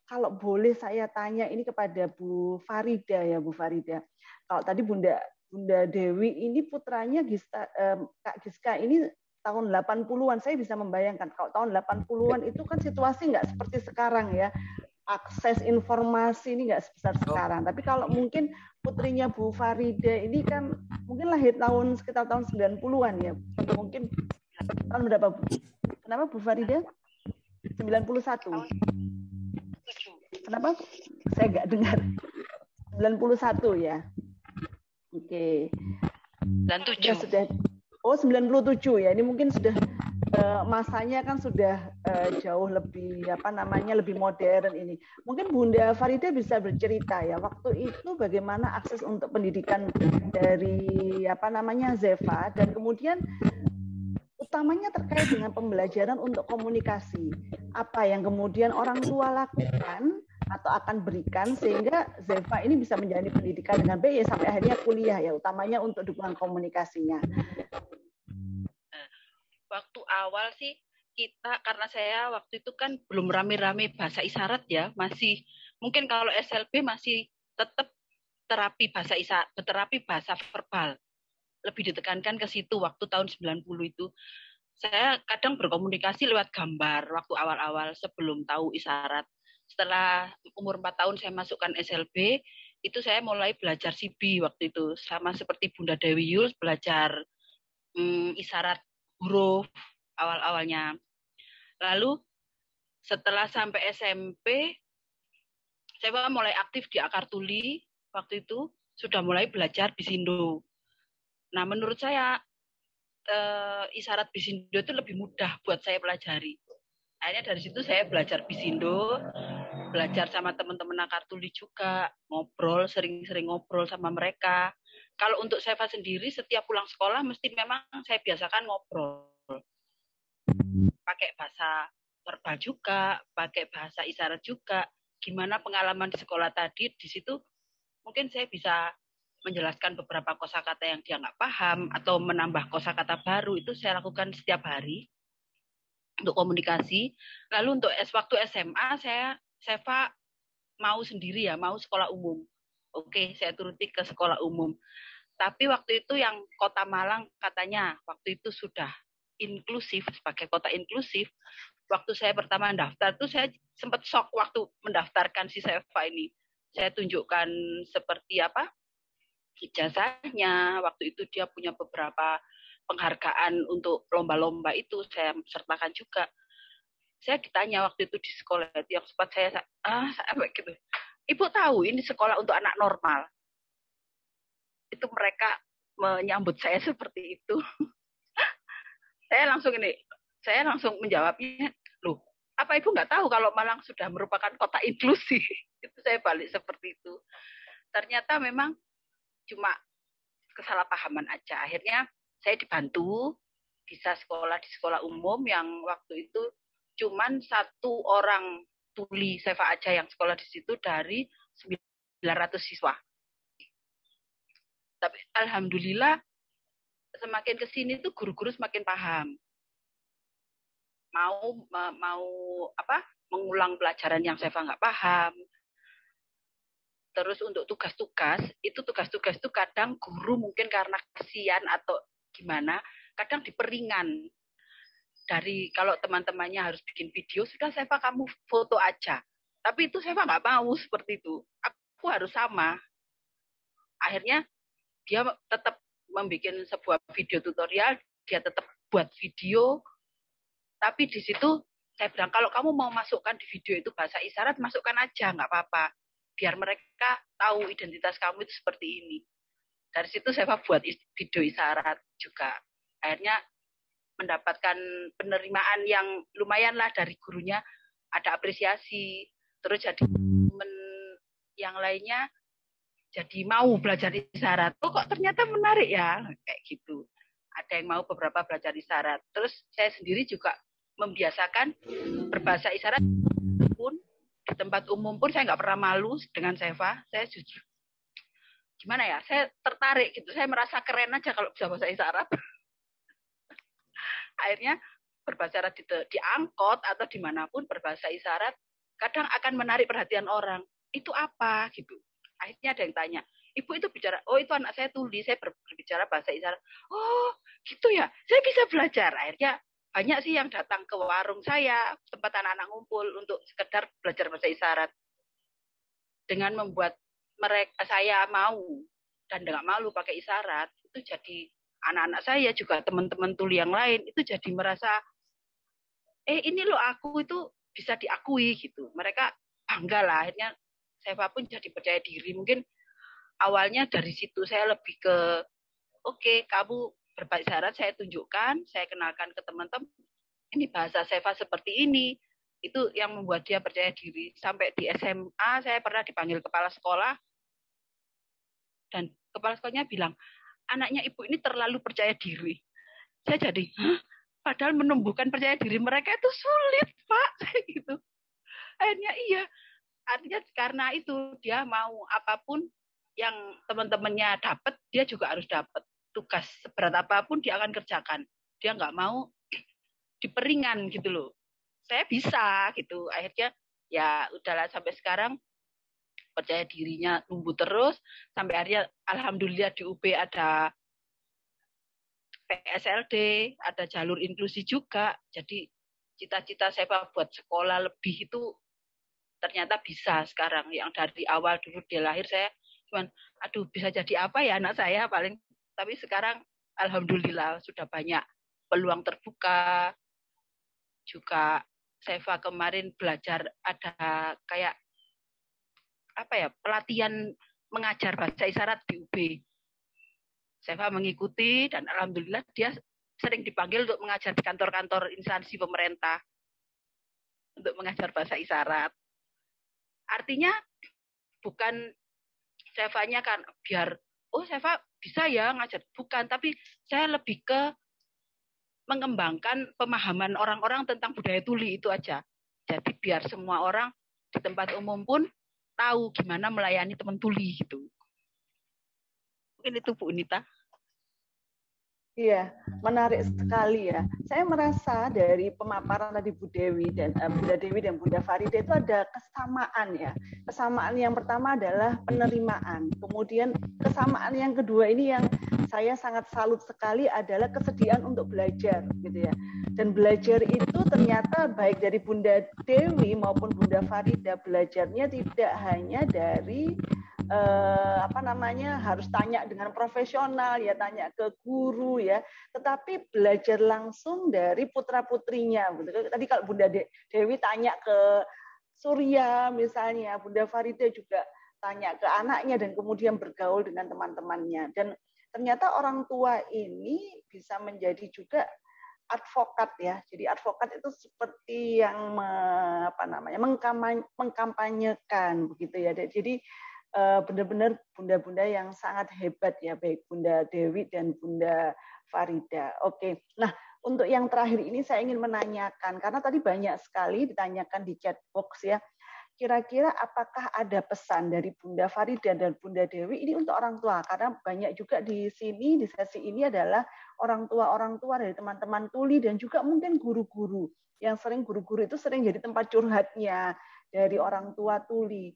kalau boleh saya tanya ini kepada Bu Farida ya, Bu Farida. Kalau tadi Bunda Dewi ini putranya Kak Giska ini tahun 80-an, saya bisa membayangkan kalau tahun 80-an itu kan situasi nggak seperti sekarang ya. Akses informasi ini nggak sebesar sekarang. Tapi kalau mungkin putrinya Bu Farida ini kan mungkin lahir sekitar tahun 90-an ya. Mungkin tahun berapa Bu? Kenapa Bu Farida? 91. Kenapa? Saya nggak dengar. 91 ya. Oke. 97. Ya, sudah. Oh, 97 ya. Ini mungkin sudah masanya kan sudah jauh lebih lebih modern ini. Mungkin Bunda Farida bisa bercerita ya waktu itu bagaimana akses untuk pendidikan dari Zeva, dan kemudian utamanya terkait dengan pembelajaran untuk komunikasi. Apa yang kemudian orang tua lakukan atau akan berikan sehingga Zeva ini bisa menjalani pendidikan dengan baik sampai akhirnya kuliah ya, utamanya untuk dukungan komunikasinya. Waktu awal sih kita, karena saya waktu itu kan belum rame-rame bahasa isyarat ya, masih mungkin kalau SLB masih tetap terapi bahasa verbal. Lebih ditekankan ke situ waktu tahun 90 itu. Saya kadang berkomunikasi lewat gambar waktu awal-awal sebelum tahu isyarat. Setelah umur 4 tahun saya masukkan SLB, itu saya mulai belajar CB waktu itu. Sama seperti Bunda Dewi Yul, belajar isyarat huruf awal-awalnya. Lalu setelah sampai SMP, saya mulai aktif di Akar Tuli. Waktu itu sudah mulai belajar Bisindo. Nah, menurut saya isyarat Bisindo itu lebih mudah buat saya pelajari. Akhirnya dari situ saya belajar Bisindo, belajar sama teman-teman Akar Tuli juga, ngobrol, sering-sering ngobrol sama mereka. Kalau untuk Seva sendiri, setiap pulang sekolah mesti memang saya biasakan ngobrol. Pakai bahasa verbal juga, pakai bahasa isyarat juga. Gimana pengalaman di sekolah tadi, di situ mungkin saya bisa menjelaskan beberapa kosakata yang dia nggak paham, atau menambah kosakata baru, itu saya lakukan setiap hari untuk komunikasi. Lalu untuk waktu SMA, Seva mau sendiri ya, mau sekolah umum. Oke, saya turuti ke sekolah umum. Tapi waktu itu yang Kota Malang katanya waktu itu sudah inklusif, sebagai kota inklusif. Waktu saya pertama mendaftar tuh saya sempat shock waktu mendaftarkan si Seva ini. Saya tunjukkan seperti apa ijazahnya. Waktu itu dia punya beberapa penghargaan untuk lomba-lomba itu, saya sertakan juga. Saya ditanya waktu itu di sekolah itu yang sempat saya gitu. Ibu tahu ini sekolah untuk anak normal. Itu mereka menyambut saya seperti itu. Saya langsung menjawabnya, loh, apa Ibu nggak tahu kalau Malang sudah merupakan kota inklusi? Itu saya balik seperti itu. Ternyata memang cuma kesalahpahaman aja. Akhirnya saya dibantu bisa sekolah di sekolah umum yang waktu itu cuman 1 orang tuli Seva aja yang sekolah di situ dari 900 siswa. Tapi alhamdulillah semakin kesini tuh guru-guru semakin paham. Mau mengulang pelajaran yang Seva nggak paham. Terus untuk tugas-tugas itu kadang guru mungkin karena kasihan atau gimana, kadang diperingan. Dari kalau teman-temannya harus bikin video, sudah Seva kamu foto aja. Tapi itu Seva nggak mau seperti itu. Aku harus sama. Akhirnya dia tetap membuat sebuah video tutorial, dia tetap buat video, tapi di situ saya bilang, kalau kamu mau masukkan di video itu bahasa isyarat, masukkan aja, nggak apa-apa. Biar mereka tahu identitas kamu itu seperti ini. Dari situ saya buat video isyarat juga. Akhirnya mendapatkan penerimaan yang lumayan lah dari gurunya, ada apresiasi. Terus jadi teman yang lainnya jadi mau belajar isyarat. Oh, kok ternyata menarik ya, kayak gitu. Ada yang mau beberapa belajar isyarat. Terus saya sendiri juga membiasakan berbahasa isyarat pun di tempat umum pun saya nggak pernah malu dengan Seva. Saya jujur, gimana ya, saya tertarik gitu. Saya merasa keren aja kalau bisa bahasa isyarat. Akhirnya berbahasa isyarat di angkot atau dimanapun berbahasa isyarat kadang akan menarik perhatian orang. Itu apa gitu. Akhirnya ada yang tanya, ibu itu bicara, oh itu anak saya tuli, saya berbicara bahasa isyarat. Oh gitu ya, saya bisa belajar. Akhirnya banyak sih yang datang ke warung saya, tempat anak-anak ngumpul untuk sekedar belajar bahasa isyarat. Dengan membuat saya mau dan nggak malu pakai isyarat, itu jadi anak-anak saya juga teman-teman tuli yang lain itu jadi merasa, ini loh aku itu bisa diakui gitu. Mereka bangga lah, akhirnya saya pun jadi percaya diri. Mungkin awalnya dari situ saya lebih ke, oke, kamu berbahasa isyarat, saya tunjukkan, saya kenalkan ke teman-teman, ini bahasa Seva seperti ini. Itu yang membuat dia percaya diri. Sampai di SMA saya pernah dipanggil kepala sekolah, dan kepala sekolahnya bilang, anaknya ibu ini terlalu percaya diri. Saya jadi, padahal menumbuhkan percaya diri mereka itu sulit, Pak. Gitu. Akhirnya iya. Artinya karena itu dia mau apapun yang teman-temannya dapat, dia juga harus dapat. Tugas seberat apapun dia akan kerjakan. Dia nggak mau diperingan gitu loh. Saya bisa gitu. Akhirnya ya udahlah sampai sekarang percaya dirinya tumbuh terus. Sampai akhirnya alhamdulillah di UB ada PSLD, ada jalur inklusi juga. Jadi cita-cita saya buat sekolah lebih itu ternyata bisa sekarang. Yang dari awal dulu dia lahir saya cuman, aduh bisa jadi apa ya anak saya paling. Tapi sekarang alhamdulillah sudah banyak peluang terbuka. Juga Seva kemarin belajar ada kayak apa ya, pelatihan mengajar bahasa isyarat di UB. Seva mengikuti dan alhamdulillah dia sering dipanggil untuk mengajar di kantor-kantor instansi pemerintah untuk mengajar bahasa isyarat. Artinya bukan Sevanya kan biar, oh Seva bisa ya ngajar, bukan, tapi saya lebih ke mengembangkan pemahaman orang-orang tentang budaya tuli itu aja. Jadi biar semua orang di tempat umum pun tahu gimana melayani teman tuli gitu. Mungkin itu Bu Unita. Iya, menarik sekali ya. Saya merasa dari pemaparan tadi Bu Dewi dan Bunda Dewi dan Bunda Farida itu ada kesamaan ya. Kesamaan yang pertama adalah penerimaan. Kemudian kesamaan yang kedua ini yang saya sangat salut sekali adalah kesediaan untuk belajar gitu ya. Dan belajar itu ternyata baik dari Bunda Dewi maupun Bunda Farida belajarnya tidak hanya dari harus tanya dengan profesional ya, tanya ke guru ya, tetapi belajar langsung dari putra putrinya. Tadi kalau Bunda Dewi tanya ke Surya misalnya, Bunda Farida juga tanya ke anaknya dan kemudian bergaul dengan teman-temannya. Dan ternyata orang tua ini bisa menjadi juga advokat ya. Jadi advokat itu seperti yang mengkampanyekan begitu ya. Jadi benar-benar bunda-bunda yang sangat hebat ya, baik Bunda Dewi dan Bunda Farida. Oke, nah untuk yang terakhir ini saya ingin menanyakan, karena tadi banyak sekali ditanyakan di chat box ya, kira-kira apakah ada pesan dari Bunda Farida dan Bunda Dewi ini untuk orang tua? Karena banyak juga di sini, di sesi ini adalah orang tua dari teman-teman tuli dan juga mungkin guru-guru, yang guru-guru itu sering jadi tempat curhatnya dari orang tua tuli.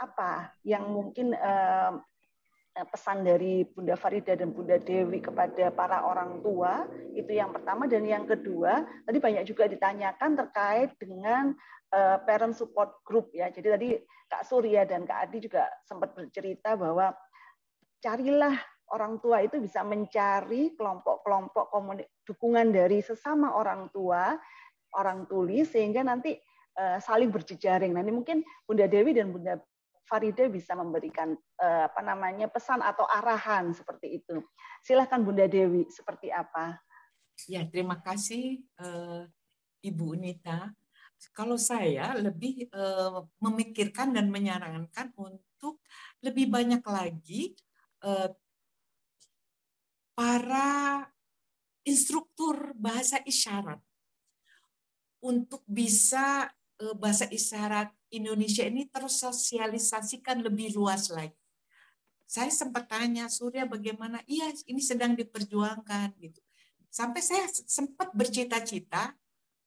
Apa yang mungkin pesan dari Bunda Farida dan Bunda Dewi kepada para orang tua, itu yang pertama. Dan yang kedua, tadi banyak juga ditanyakan terkait dengan parent support group ya. Jadi tadi Kak Surya dan Kak Adi juga sempat bercerita bahwa carilah orang tua itu bisa mencari kelompok-kelompok dukungan dari sesama orang tua, orang tuli, sehingga nanti saling berjejaring. Nah, ini mungkin Bunda Dewi dan Bunda Farida bisa memberikan pesan atau arahan seperti itu. Silahkan Bunda Dewi, seperti apa? Ya, terima kasih Ibu Unita. Kalau saya lebih memikirkan dan menyarankan untuk lebih banyak lagi para instruktur bahasa isyarat untuk bisa bahasa isyarat Indonesia ini tersosialisasikan lebih luas lagi. Saya sempat tanya Surya bagaimana, iya ini sedang diperjuangkan gitu. Sampai saya sempat bercita-cita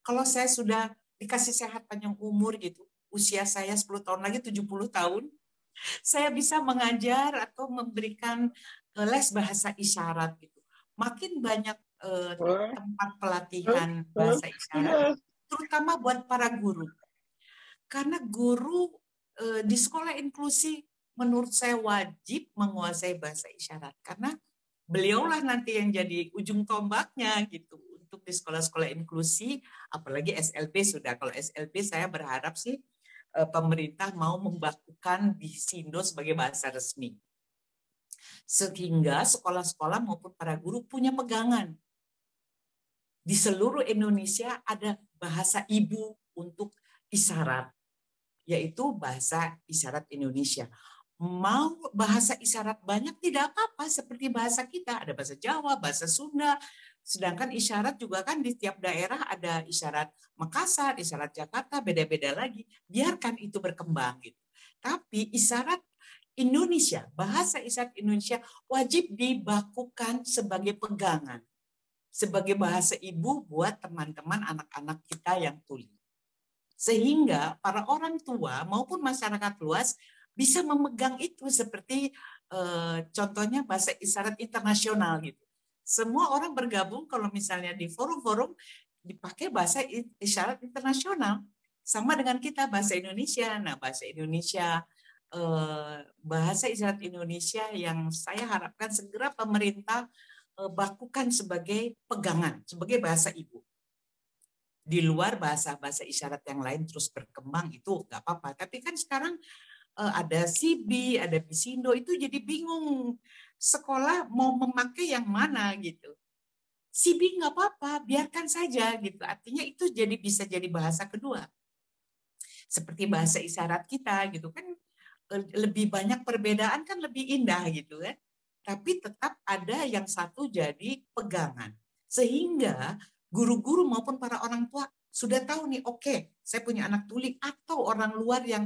kalau saya sudah dikasih sehat panjang umur gitu, usia saya 10 tahun lagi 70 tahun, saya bisa mengajar atau memberikan les bahasa isyarat gitu. Makin banyak tempat pelatihan bahasa isyarat, terutama buat para guru. Karena guru di sekolah inklusi menurut saya wajib menguasai bahasa isyarat, karena beliaulah nanti yang jadi ujung tombaknya gitu untuk di sekolah-sekolah inklusi, apalagi SLB sudah. Kalau SLB saya berharap sih pemerintah mau membakukan di Sindo sebagai bahasa resmi. Sehingga sekolah-sekolah maupun para guru punya pegangan. Di seluruh Indonesia ada bahasa ibu untuk isyarat, yaitu bahasa isyarat Indonesia. Mau bahasa isyarat banyak tidak apa-apa, seperti bahasa kita, ada bahasa Jawa, bahasa Sunda, sedangkan isyarat juga kan di tiap daerah ada isyarat Makassar, isyarat Jakarta, beda-beda lagi. Biarkan itu berkembang gitu. Tapi isyarat Indonesia, bahasa isyarat Indonesia wajib dibakukan sebagai pegangan, sebagai bahasa ibu buat teman-teman anak-anak kita yang tuli. Sehingga para orang tua maupun masyarakat luas bisa memegang itu, seperti contohnya bahasa isyarat internasional gitu. Semua orang bergabung kalau misalnya di forum-forum dipakai bahasa isyarat internasional, sama dengan kita bahasa Indonesia. Nah, bahasa Indonesia, bahasa isyarat Indonesia yang saya harapkan segera pemerintah bakukan sebagai pegangan, sebagai bahasa ibu. Di luar bahasa-bahasa isyarat yang lain terus berkembang itu nggak apa-apa. Tapi kan sekarang ada CB, ada Bisindo, itu jadi bingung sekolah mau memakai yang mana gitu. CB nggak apa-apa, biarkan saja gitu. Artinya itu jadi bisa jadi bahasa kedua. Seperti bahasa isyarat kita gitu kan, lebih banyak perbedaan kan lebih indah gitu kan. Tapi tetap ada yang satu jadi pegangan. Sehingga guru-guru maupun para orang tua sudah tahu nih, oke, saya punya anak tuli atau orang luar yang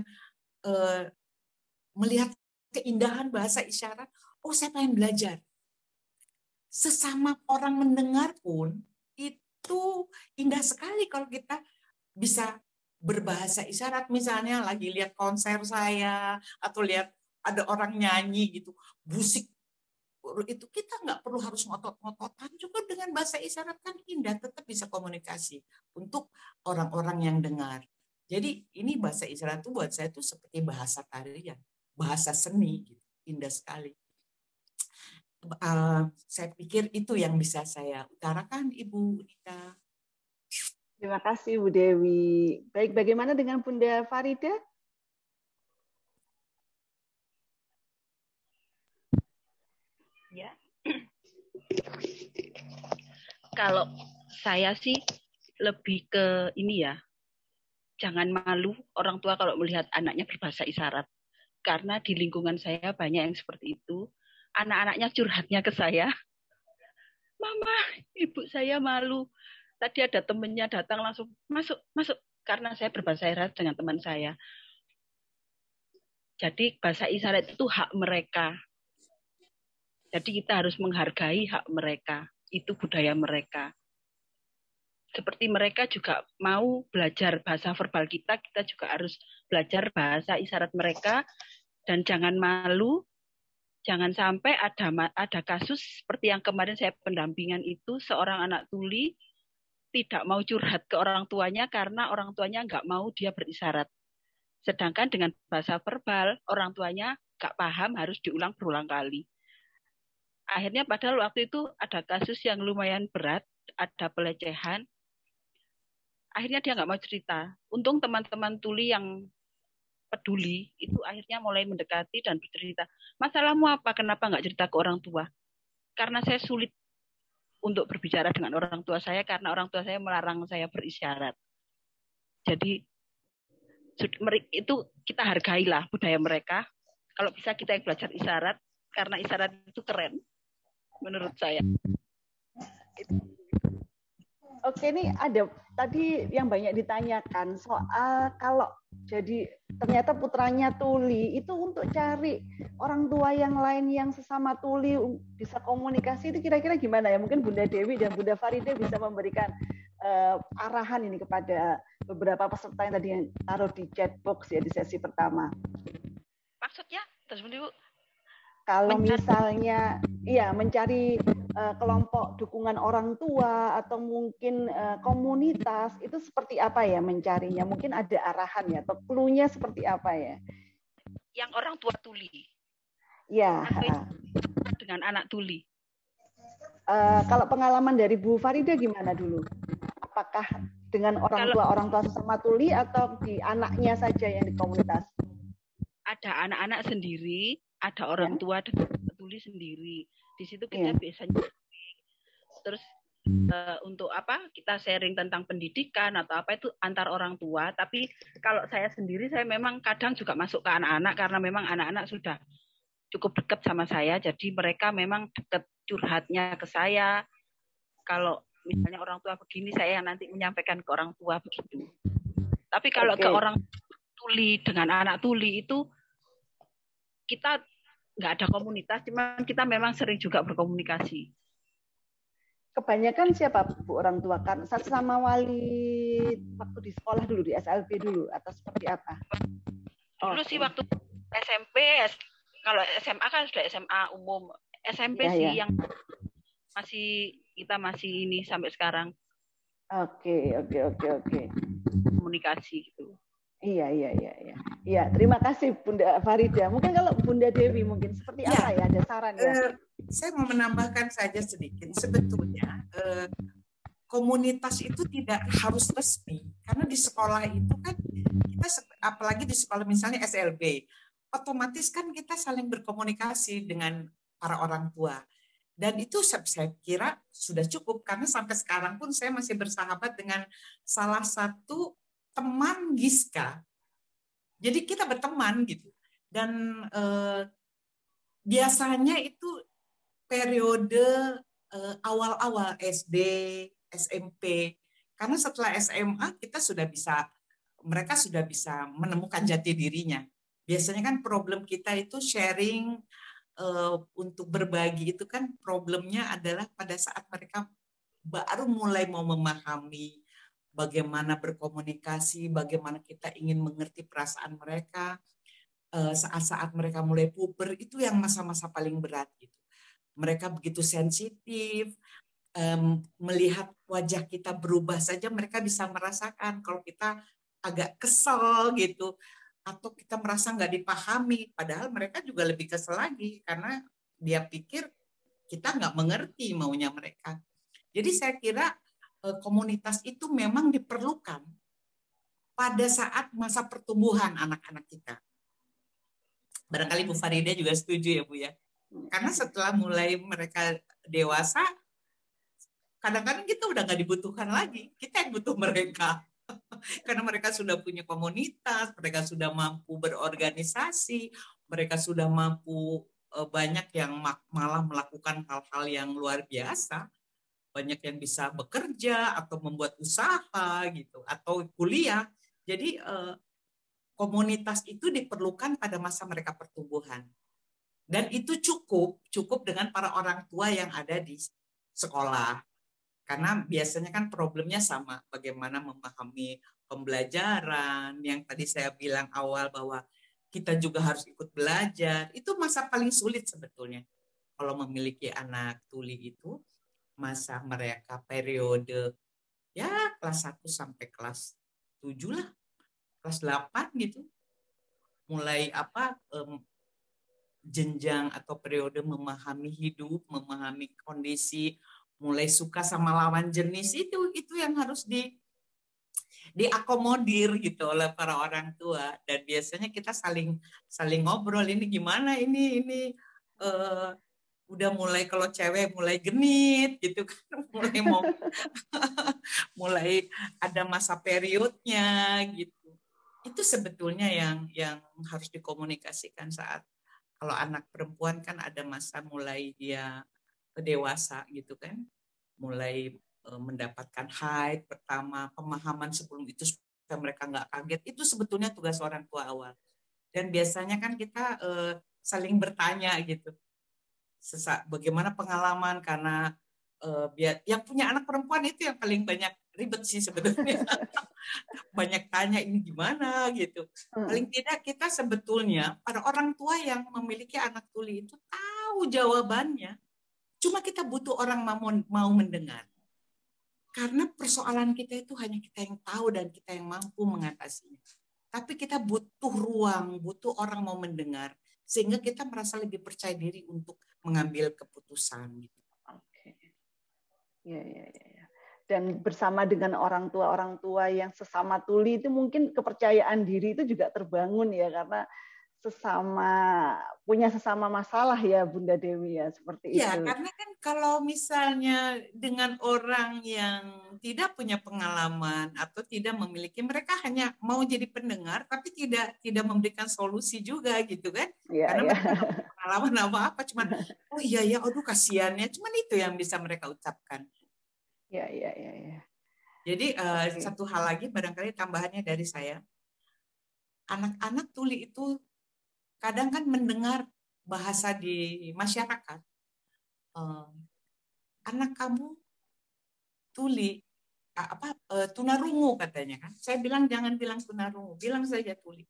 melihat keindahan bahasa isyarat, oh saya pengen belajar. Sesama orang mendengar pun itu indah sekali kalau kita bisa berbahasa isyarat. Misalnya lagi lihat konser saya atau lihat ada orang nyanyi gitu, musik itu kita nggak perlu harus ngotot-ngototan, juga dengan bahasa isyarat kan indah, tetap bisa komunikasi untuk orang-orang yang dengar. Jadi ini bahasa isyarat itu buat saya itu seperti bahasa tarian, bahasa seni, gitu. Indah sekali. Saya pikir itu yang bisa saya utarakan, Ibu Nita. Terima kasih, Bu Dewi. Baik, bagaimana dengan Bunda Farida? Ya. Kalau saya sih lebih ke ini ya, jangan malu orang tua kalau melihat anaknya berbahasa isyarat. Karena di lingkungan saya banyak yang seperti itu. Anak-anaknya curhatnya ke saya, Mama, ibu saya malu. Tadi ada temennya datang langsung, masuk. Karena saya berbahasa isyarat dengan teman saya. Jadi bahasa isyarat itu hak mereka. Jadi kita harus menghargai hak mereka. Itu budaya mereka. Seperti mereka juga mau belajar bahasa verbal kita juga harus belajar bahasa isyarat mereka. Dan jangan malu, jangan sampai ada kasus seperti yang kemarin saya pendampingan itu, seorang anak tuli tidak mau curhat ke orang tuanya karena orang tuanya nggak mau dia berisyarat. Sedangkan dengan bahasa verbal, orang tuanya nggak paham, harus diulang berulang kali. Akhirnya padahal waktu itu ada kasus yang lumayan berat, ada pelecehan. Akhirnya dia nggak mau cerita. Untung teman-teman tuli yang peduli itu akhirnya mulai mendekati dan bercerita, masalahmu apa, kenapa nggak cerita ke orang tua? Karena saya sulit untuk berbicara dengan orang tua saya karena orang tua saya melarang saya berisyarat. Jadi itu kita hargailah budaya mereka. Kalau bisa kita yang belajar isyarat, karena isyarat itu keren menurut saya. Oke, ini ada tadi yang banyak ditanyakan soal kalau jadi ternyata putranya tuli, itu untuk cari orang tua yang lain yang sesama tuli bisa komunikasi, itu kira-kira gimana ya? Mungkin Bunda Dewi dan Bunda Farida bisa memberikan arahan ini kepada beberapa peserta yang tadi yang taruh di chat box ya di sesi pertama. maksudnya terus Bu? Kalau misalnya mencari kelompok dukungan orang tua atau mungkin komunitas, itu seperti apa ya mencarinya? Mungkin ada arahan ya atau clue-nya seperti apa ya? Yang orang tua tuli. Ya. Dengan anak tuli. Kalau pengalaman dari Bu Farida gimana dulu? Apakah dengan orang tua sesama tuli atau di anaknya saja yang di komunitas? Ada anak-anak sendiri, ada orang tua dan tuli sendiri. Di situ kita biasanya terus untuk kita sharing tentang pendidikan atau apa itu antar orang tua. Tapi kalau saya sendiri, saya memang kadang juga masuk ke anak-anak karena memang anak-anak sudah cukup dekat sama saya. Jadi mereka memang dekat curhatnya ke saya. Kalau misalnya orang tua begini, saya yang nanti menyampaikan ke orang tua begitu. Tapi kalau ke orang tuli dengan anak tuli itu kita nggak ada komunitas, cuman kita memang sering juga berkomunikasi. Kebanyakan siapa Bu orang tua? Kan sama wali waktu di sekolah dulu, di SLB dulu, atau seperti apa? Dulu sih waktu SMP, kalau SMA kan sudah SMA umum. SMP yang kita masih ini sampai sekarang. Oke. Komunikasi gitu. Iya. Iya, terima kasih Bunda Farida. Mungkin kalau Bunda Dewi mungkin seperti apa ya? Ada saran ya? Saya mau menambahkan saja sedikit. Sebetulnya komunitas itu tidak harus resmi, karena di sekolah itu kan kita, apalagi di sekolah misalnya SLB, otomatis kan kita saling berkomunikasi dengan para orang tua. Dan itu saya kira sudah cukup, karena sampai sekarang pun saya masih bersahabat dengan salah satu teman Giska. Jadi kita berteman gitu. Dan biasanya itu periode awal-awal SD, SMP. Karena setelah SMA mereka sudah bisa menemukan jati dirinya. Biasanya kan problem kita itu sharing, untuk berbagi itu kan problemnya adalah pada saat mereka baru mulai mau memahami bagaimana berkomunikasi, bagaimana kita ingin mengerti perasaan mereka. Saat-saat mereka mulai puber, itu yang masa-masa paling berat gitu. Mereka begitu sensitif, melihat wajah kita berubah saja mereka bisa merasakan kalau kita agak kesel gitu, atau kita merasa nggak dipahami, padahal mereka juga lebih kesel lagi karena dia pikir kita nggak mengerti maunya mereka. Jadi saya kira komunitas itu memang diperlukan pada saat masa pertumbuhan anak-anak kita. Barangkali Bu Farida juga setuju ya Bu ya. Karena setelah mulai mereka dewasa, kadang-kadang kita udah nggak dibutuhkan lagi. Kita yang butuh mereka. Karena mereka sudah punya komunitas, mereka sudah mampu berorganisasi, mereka sudah mampu banyak yang malah melakukan hal-hal yang luar biasa. Banyak yang bisa bekerja atau membuat usaha gitu, atau kuliah. Jadi komunitas itu diperlukan pada masa mereka pertumbuhan. Dan itu cukup dengan para orang tua yang ada di sekolah. Karena biasanya kan problemnya sama, bagaimana memahami pembelajaran, yang tadi saya bilang awal bahwa kita juga harus ikut belajar. Itu masa paling sulit sebetulnya. Kalau memiliki anak tuli itu, masa mereka periode ya kelas 1 sampai kelas 7 lah, kelas 8 gitu. Mulai jenjang atau periode memahami hidup, memahami kondisi, mulai suka sama lawan jenis, itu yang harus diakomodir gitu oleh para orang tua. Dan biasanya kita saling ngobrol, ini gimana, ini udah mulai, kalau cewek mulai genit gitu kan, mulai ada masa periodnya gitu. Itu sebetulnya yang harus dikomunikasikan saat, kalau anak perempuan kan ada masa mulai dia dewasa gitu kan, mulai mendapatkan haid pertama, pemahaman sebelum itu supaya mereka nggak kaget. Itu sebetulnya tugas orang tua awal. Dan biasanya kan kita saling bertanya gitu, bagaimana pengalaman, karena yang punya anak perempuan itu yang paling banyak ribet sih sebetulnya. banyak tanya ini gimana gitu. Paling tidak kita sebetulnya para orang tua yang memiliki anak tuli itu tahu jawabannya. Cuma kita butuh orang mau mendengar. Karena persoalan kita itu hanya kita yang tahu dan kita yang mampu mengatasinya. Tapi kita butuh ruang, butuh orang mau mendengar, sehingga kita merasa lebih percaya diri untuk mengambil keputusan. Gitu. Oke. Ya. Dan bersama dengan orang tua yang sesama tuli itu mungkin kepercayaan diri itu juga terbangun ya, karena punya sesama masalah ya Bunda Dewi ya, seperti itu. Ya, karena kan kalau misalnya dengan orang yang tidak punya pengalaman atau tidak memiliki, mereka hanya mau jadi pendengar tapi tidak memberikan solusi juga gitu kan. Ya, karena ya. mereka tidak punya pengalaman apa-apa, cuman oh iya ya, aduh kasihannya, cuman itu yang bisa mereka ucapkan. Ya. Jadi satu hal lagi barangkali tambahannya dari saya. Anak-anak tuli itu kadang kan mendengar bahasa di masyarakat. Anak kamu tuli, tunarungu katanya kan. Saya bilang jangan bilang tunarungu, bilang saja tuli.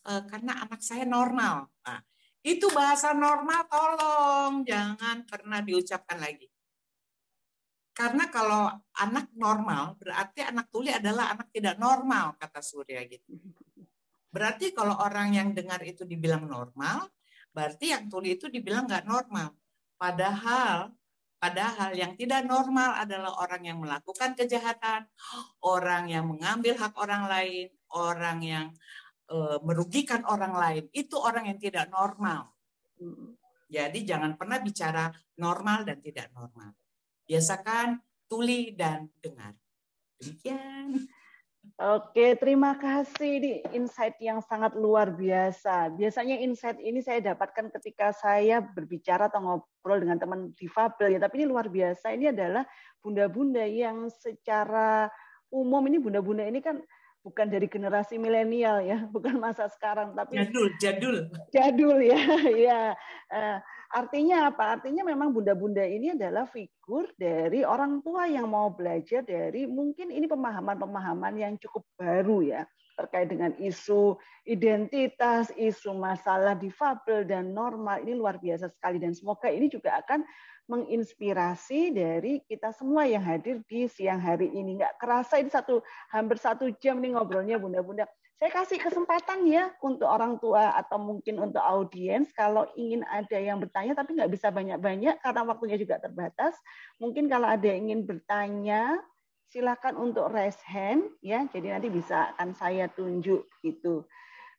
Karena anak saya normal. Nah, itu bahasa normal, tolong jangan pernah diucapkan lagi. Karena kalau anak normal, berarti anak tuli adalah anak tidak normal, kata Surya gitu. Berarti kalau orang yang dengar itu dibilang normal, berarti yang tuli itu dibilang nggak normal. Padahal yang tidak normal adalah orang yang melakukan kejahatan, orang yang mengambil hak orang lain, orang yang merugikan orang lain. Itu orang yang tidak normal. Jadi jangan pernah bicara normal dan tidak normal. Biasakan tuli dan dengar. Demikian. Oke, terima kasih di insight yang sangat luar biasa. Biasanya insight ini saya dapatkan ketika saya berbicara atau ngobrol dengan teman difabel ya, tapi ini luar biasa. Ini adalah bunda-bunda yang secara umum, ini bunda-bunda ini kan bukan dari generasi milenial ya, bukan masa sekarang, tapi jadul ya. Ya. Artinya apa? Artinya memang bunda-bunda ini adalah figur dari orang tua yang mau belajar dari mungkin ini pemahaman-pemahaman yang cukup baru ya, terkait dengan isu identitas, isu masalah difabel dan normal. Ini luar biasa sekali dan semoga ini juga akan menginspirasi dari kita semua yang hadir di siang hari ini. Nggak kerasa ini hampir 1 jam nih ngobrolnya bunda-bunda. Saya kasih kesempatan ya untuk orang tua atau mungkin untuk audiens kalau ingin ada yang bertanya tapi nggak bisa banyak-banyak karena waktunya juga terbatas. Mungkin kalau ada yang ingin bertanya silakan untuk raise hand ya. Jadi nanti bisa akan saya tunjuk gitu.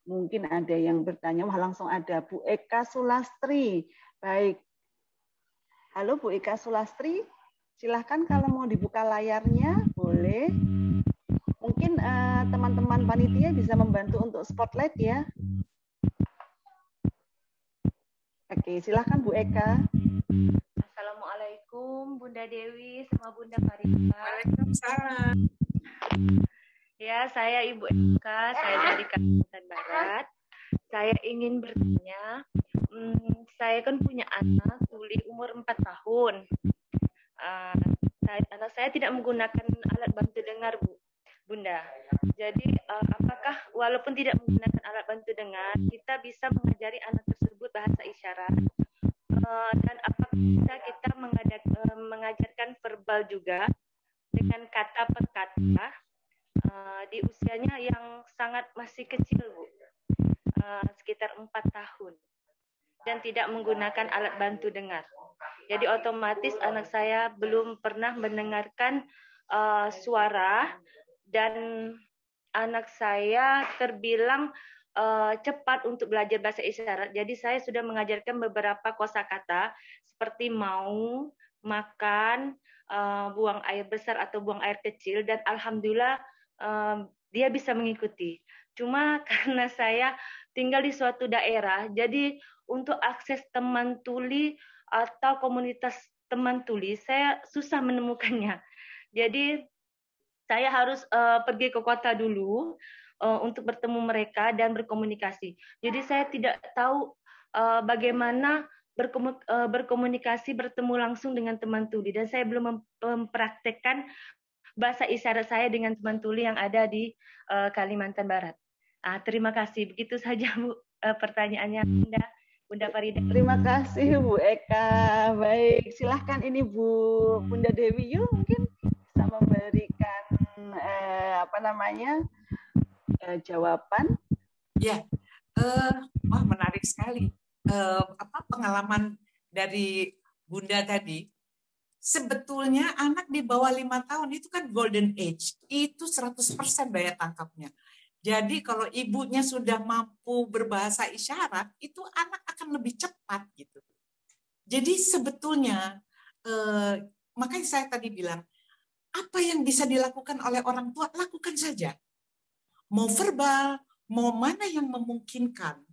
Mungkin ada yang bertanya, wah langsung ada Bu Eka Sulastri. Baik. Halo Bu Eka Sulastri, silahkan kalau mau dibuka layarnya, boleh. Mungkin teman-teman panitia bisa membantu untuk spotlight ya. Oke, silahkan Bu Eka. Assalamualaikum Bunda Dewi sama Bunda Farida. Waalaikumsalam. Ya, saya Ibu Eka, saya dari Kalimantan Barat. Saya ingin bertanya, saya kan punya anak tuli umur 4 tahun. Anak saya tidak menggunakan alat bantu dengar, Bunda. Jadi apakah walaupun tidak menggunakan alat bantu dengar, kita bisa mengajari anak tersebut bahasa isyarat? Dan apakah bisa kita mengajarkan verbal juga dengan kata per kata di usianya yang sangat masih kecil, Bu, sekitar 4 tahun, dan tidak menggunakan alat bantu dengar. Jadi otomatis anak saya belum pernah mendengarkan suara. Dan anak saya terbilang cepat untuk belajar bahasa isyarat. Jadi saya sudah mengajarkan beberapa kosakata seperti mau, makan, buang air besar atau buang air kecil, dan alhamdulillah dia bisa mengikuti. Cuma karena saya tinggal di suatu daerah, jadi untuk akses teman tuli atau komunitas teman tuli saya susah menemukannya. Jadi saya harus pergi ke kota dulu untuk bertemu mereka dan berkomunikasi. Jadi saya tidak tahu bagaimana berkomunikasi, bertemu langsung dengan teman tuli, dan saya belum mempraktekkan bahasa isyarat saya dengan teman tuli yang ada di Kalimantan Barat. Terima kasih. Begitu saja Bu pertanyaannya Bunda Farida. Terima kasih Bu Eka. Baik, silahkan ini Bunda Dewi Yul mungkin bisa memberikan jawaban. Ya, wah menarik sekali. Pengalaman dari Bunda tadi. Sebetulnya anak di bawah 5 tahun itu kan golden age, itu 100% daya tangkapnya. Jadi kalau ibunya sudah mampu berbahasa isyarat, itu anak akan lebih cepat gitu. Jadi sebetulnya, makanya saya tadi bilang, apa yang bisa dilakukan oleh orang tua, lakukan saja. Mau verbal, mau mana yang memungkinkan.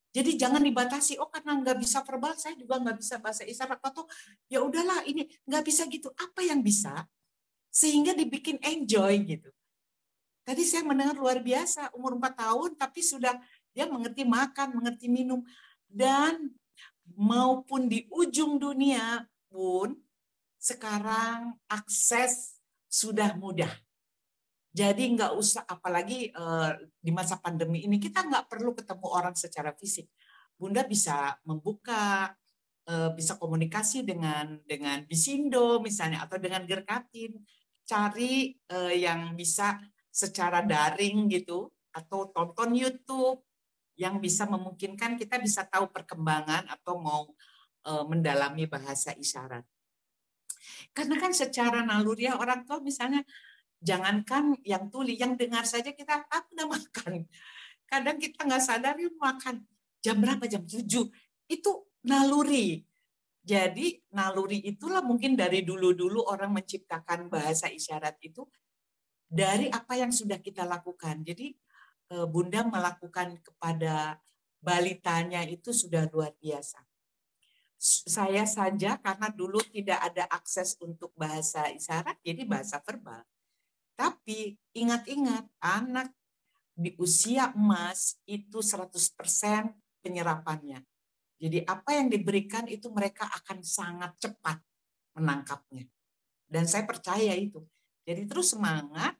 Jadi jangan dibatasi, karena nggak bisa verbal, saya juga nggak bisa bahasa isyarat. Atau ya udahlah ini nggak bisa gitu. Apa yang bisa? Sehingga dibikin enjoy gitu. Tadi saya mendengar luar biasa, umur 4 tahun, tapi sudah dia mengerti makan, mengerti minum. Dan maupun di ujung dunia pun, sekarang akses sudah mudah. Jadi nggak usah, apalagi di masa pandemi ini, kita nggak perlu ketemu orang secara fisik. Bunda bisa membuka, bisa komunikasi dengan Bisindo misalnya, atau dengan Gerkatin. Cari yang bisa secara daring gitu, atau tonton YouTube yang bisa memungkinkan kita bisa tahu perkembangan atau mau mendalami bahasa isyarat. Karena kan secara naluriah orang tua misalnya, jangankan yang tuli, yang dengar saja kita udah makan. Kadang kita nggak sadar makan jam berapa, jam 7. Itu naluri. Jadi naluri itulah mungkin dari dulu-dulu orang menciptakan bahasa isyarat itu dari apa yang sudah kita lakukan. Jadi Bunda melakukan kepada balitanya itu sudah luar biasa. Saya saja karena dulu tidak ada akses untuk bahasa isyarat, jadi bahasa verbal. Tapi ingat-ingat, anak di usia emas itu 100% penyerapannya. Jadi apa yang diberikan itu mereka akan sangat cepat menangkapnya. Dan saya percaya itu. Jadi terus semangat,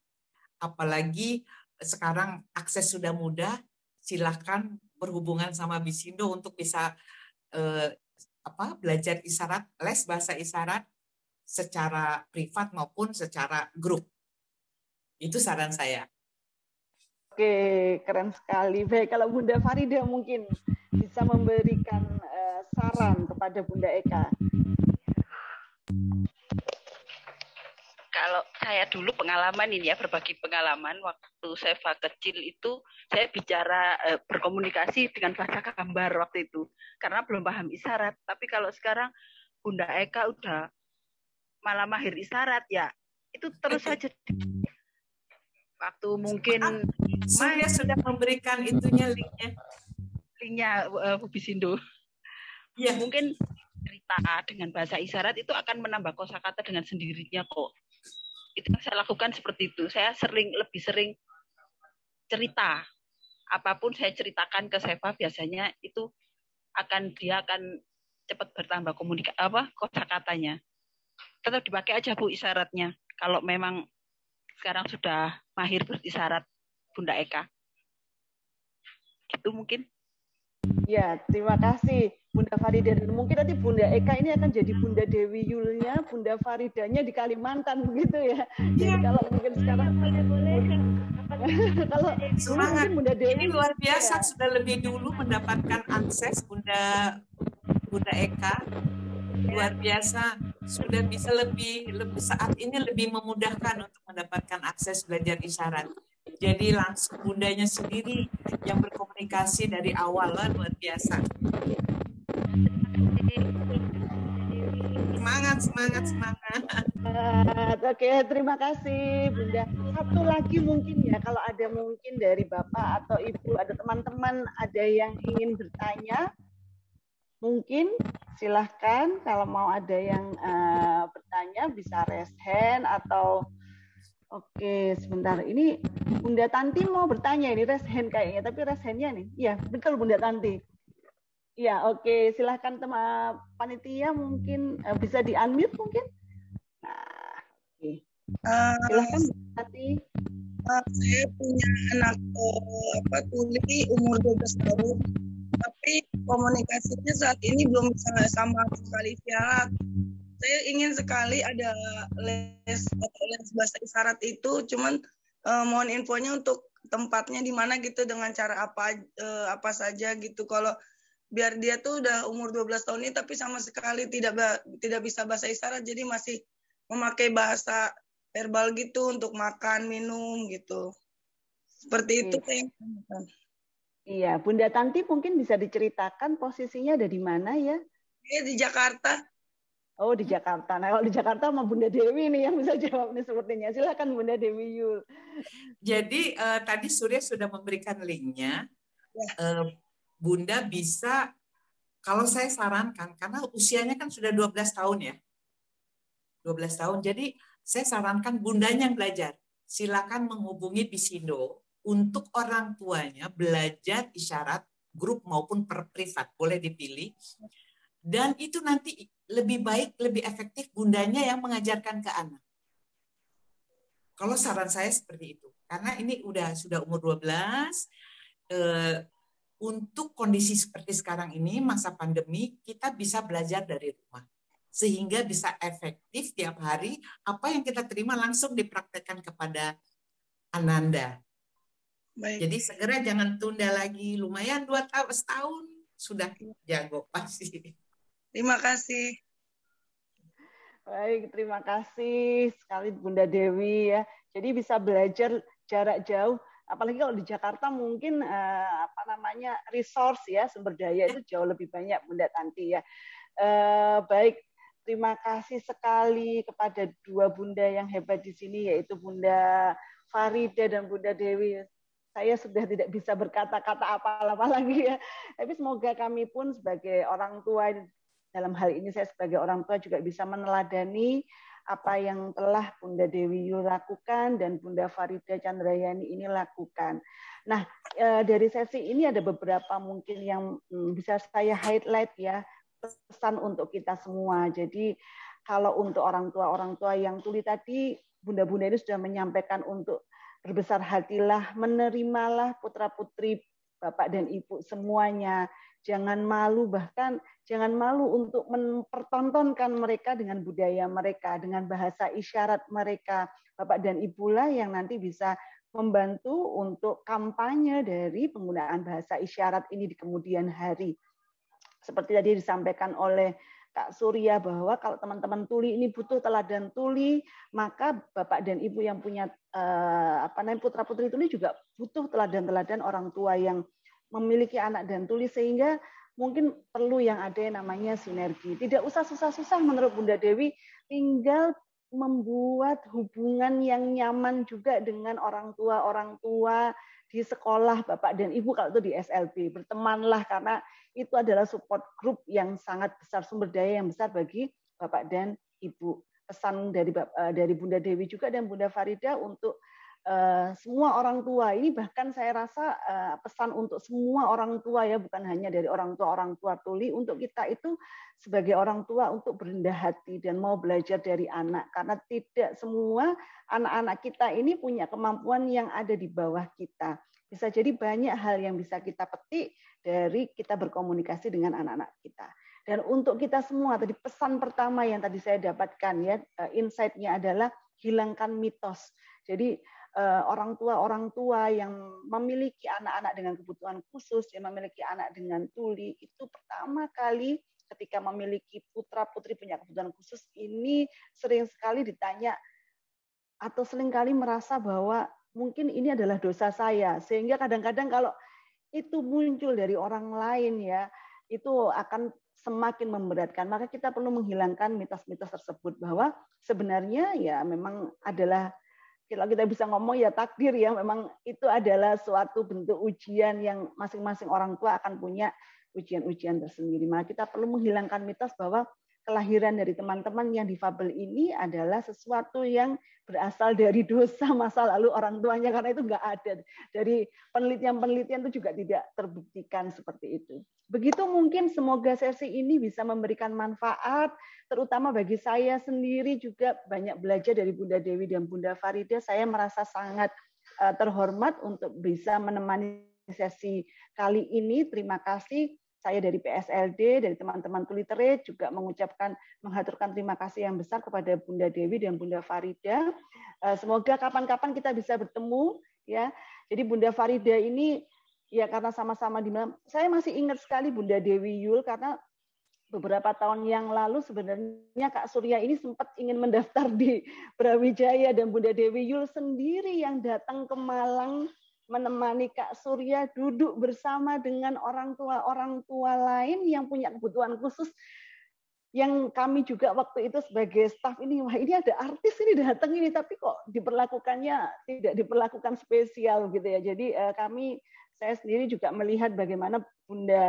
apalagi sekarang akses sudah mudah, silahkan berhubungan sama Bisindo untuk bisa belajar isyarat, les bahasa isyarat secara privat maupun secara grup. Itu saran saya. Oke, keren sekali. Baik, kalau Bunda Farida mungkin bisa memberikan saran kepada Bunda Eka. Kalau saya dulu pengalaman ini ya, berbagi pengalaman waktu saya kecil itu saya bicara berkomunikasi dengan bahasa gambar waktu itu karena belum paham isyarat. Tapi kalau sekarang Bunda Eka udah malah mahir isyarat ya, itu terus saja. Waktu mungkin Surya sudah memberikan itunya linknya Bu Bisindo. Ya. Mungkin cerita dengan bahasa isyarat itu akan menambah kosakata dengan sendirinya kok. Itu yang saya lakukan seperti itu. Saya lebih sering cerita. Apapun saya ceritakan ke Seva biasanya itu dia akan cepat bertambah kosakatanya. Tetap dipakai aja Bu isyaratnya. Kalau memang sekarang sudah mahir berisyarat Bunda Eka. Gitu mungkin. Ya, terima kasih Bunda Farida. Dan mungkin nanti Bunda Eka ini akan jadi Bunda Dewi Yulnya, Bunda Faridanya di Kalimantan begitu ya. Jadi kalau mungkin sekarang kalau semangat Bunda Dewi ini luar biasa ya. Sudah lebih dulu mendapatkan akses Bunda Eka. Luar biasa, sudah bisa lebih saat ini lebih memudahkan untuk mendapatkan akses belajar isyarat. Jadi langsung bundanya sendiri yang berkomunikasi dari awal, luar biasa. Semangat. Oke, terima kasih Bunda. Satu lagi mungkin ya, kalau ada mungkin dari Bapak atau Ibu, ada teman-teman ada yang ingin bertanya, mungkin silahkan kalau mau ada yang bertanya bisa raise hand atau oke sebentar ini Bunda Tanti mau bertanya ini raise hand kayaknya tapi raise hand-nya nih iya betul Bunda Tanti ya oke silahkan teman panitia mungkin bisa di unmute mungkin nah oke Silahkan Tati. Saya punya anak tuli umur 12 tahun, tapi komunikasinya saat ini belum bisa sama sekali isyarat. Saya ingin sekali ada les bahasa isyarat itu, cuman mohon infonya untuk tempatnya di mana gitu, dengan cara apa saja gitu. Kalau biar dia tuh udah umur 12 tahun ini tapi sama sekali tidak bisa bahasa isyarat, jadi masih memakai bahasa verbal gitu untuk makan, minum gitu. Seperti itu yang Iya, Bunda Tanti mungkin bisa diceritakan posisinya ada di mana ya? Di Jakarta. Oh, di Jakarta. Nah, kalau di Jakarta sama Bunda Dewi nih yang bisa jawab nih sepertinya. Silakan Bunda Dewi Yul. Jadi tadi Surya sudah memberikan linknya. Bunda bisa, kalau saya sarankan, karena usianya kan sudah 12 tahun ya. 12 tahun. Jadi saya sarankan bundanya yang belajar. Silakan menghubungi Bisindo untuk orang tuanya belajar isyarat grup maupun privat, boleh dipilih. Dan itu nanti lebih baik, lebih efektif bundanya yang mengajarkan ke anak. Kalau saran saya seperti itu. Karena ini sudah umur 12, untuk kondisi seperti sekarang ini, masa pandemi, kita bisa belajar dari rumah. Sehingga bisa efektif tiap hari, apa yang kita terima langsung dipraktekkan kepada Ananda. Baik. Jadi segera jangan tunda lagi, lumayan 2 tahun sudah jago pasti. Terima kasih. Baik, terima kasih sekali Bunda Dewi ya. Jadi bisa belajar jarak jauh, apalagi kalau di Jakarta mungkin resource ya, sumber daya itu jauh lebih banyak Bunda Tanti ya. Baik, terima kasih sekali kepada dua bunda yang hebat di sini, yaitu Bunda Farida dan Bunda Dewi. Saya sudah tidak bisa berkata-kata apa-apa lagi ya. Tapi semoga kami pun sebagai orang tua, dalam hal ini saya sebagai orang tua juga bisa meneladani apa yang telah Bunda Dewi Yul lakukan dan Bunda Farida Chandrayani ini lakukan. Nah, dari sesi ini ada beberapa mungkin yang bisa saya highlight ya, pesan untuk kita semua. Jadi kalau untuk orang tua yang tuli tadi, bunda-bunda ini sudah menyampaikan untuk berbesar hatilah, menerimalah putra-putri Bapak dan Ibu semuanya. Jangan malu, bahkan jangan malu untuk mempertontonkan mereka dengan budaya mereka, dengan bahasa isyarat mereka. Bapak dan Ibu lah yang nanti bisa membantu untuk kampanye dari penggunaan bahasa isyarat ini di kemudian hari. Seperti tadi disampaikan oleh Kak Surya bahwa kalau teman-teman tuli ini butuh teladan tuli, maka Bapak dan Ibu yang punya putra-putri tuli juga butuh teladan-teladan orang tua yang memiliki anak dan tuli, sehingga mungkin perlu yang ada yang namanya sinergi. Tidak usah susah-susah menurut Bunda Dewi, tinggal membuat hubungan yang nyaman juga dengan orang tua di sekolah Bapak dan Ibu, kalau itu di SLB. Bertemanlah, karena itu adalah support group yang sangat besar, sumber daya yang besar bagi Bapak dan Ibu. Pesan dari Bunda Dewi juga dan Bunda Farida untuk semua orang tua ini, bahkan saya rasa pesan untuk semua orang tua ya, bukan hanya dari orang tua tuli, untuk kita itu sebagai orang tua untuk berendah hati dan mau belajar dari anak, karena tidak semua anak-anak kita ini punya kemampuan yang ada di bawah kita. Bisa jadi banyak hal yang bisa kita petik dari kita berkomunikasi dengan anak-anak kita. Dan untuk kita semua, tadi pesan pertama yang tadi saya dapatkan ya, insight-nya adalah hilangkan mitos. Jadi orang tua yang memiliki anak-anak dengan kebutuhan khusus, yang memiliki anak dengan tuli, itu pertama kali ketika memiliki putra-putri punya kebutuhan khusus, ini sering sekali ditanya atau seringkali merasa bahwa mungkin ini adalah dosa saya, sehingga kadang-kadang kalau itu muncul dari orang lain ya, itu akan semakin memberatkan. Maka kita perlu menghilangkan mitos-mitos tersebut, bahwa sebenarnya ya memang adalah, kalau kita bisa ngomong ya takdir ya, memang itu adalah suatu bentuk ujian yang masing-masing orang tua akan punya ujian-ujian tersendiri. Maka kita perlu menghilangkan mitos bahwa kelahiran dari teman-teman yang difabel ini adalah sesuatu yang berasal dari dosa masa lalu orang tuanya, karena itu nggak ada. Dari penelitian-penelitian itu juga tidak terbuktikan seperti itu. Begitu mungkin semoga sesi ini bisa memberikan manfaat, terutama bagi saya sendiri juga banyak belajar dari Bunda Dewi dan Bunda Farida. Saya merasa sangat terhormat untuk bisa menemani sesi kali ini. Terima kasih. Saya dari PSLD, dari teman-teman Tuliterate juga menghaturkan terima kasih yang besar kepada Bunda Dewi dan Bunda Farida. Semoga kapan-kapan kita bisa bertemu ya. Jadi Bunda Farida ini ya karena sama-sama di mana. Saya masih ingat sekali Bunda Dewi Yul karena beberapa tahun yang lalu sebenarnya Kak Surya ini sempat ingin mendaftar di Brawijaya dan Bunda Dewi Yul sendiri yang datang ke Malang menemani Kak Surya duduk bersama dengan orang tua lain yang punya kebutuhan khusus, yang kami juga waktu itu sebagai staf ini, wah ini ada artis ini datang ini, tapi kok diperlakukannya tidak diperlakukan spesial gitu ya. Jadi saya sendiri juga melihat bagaimana Bunda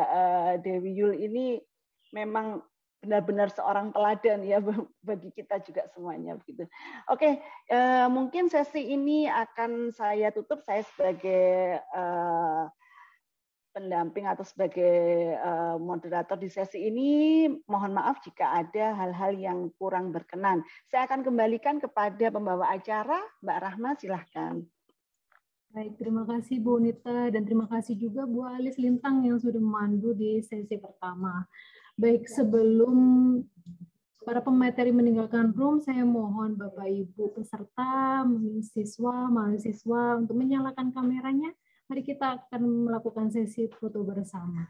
Dewi Yul ini memang benar-benar seorang teladan ya bagi kita juga semuanya begitu. Oke, mungkin sesi ini akan saya tutup. Saya sebagai pendamping atau sebagai moderator di sesi ini, mohon maaf jika ada hal-hal yang kurang berkenan. Saya akan kembalikan kepada pembawa acara, Mbak Rahma, silahkan. Baik, terima kasih Bu Nita dan terima kasih juga Bu Alis Lintang yang sudah memandu di sesi pertama. Baik, sebelum para pemateri meninggalkan room, saya mohon Bapak Ibu peserta, mahasiswa untuk menyalakan kameranya. Mari kita akan melakukan sesi foto bersama.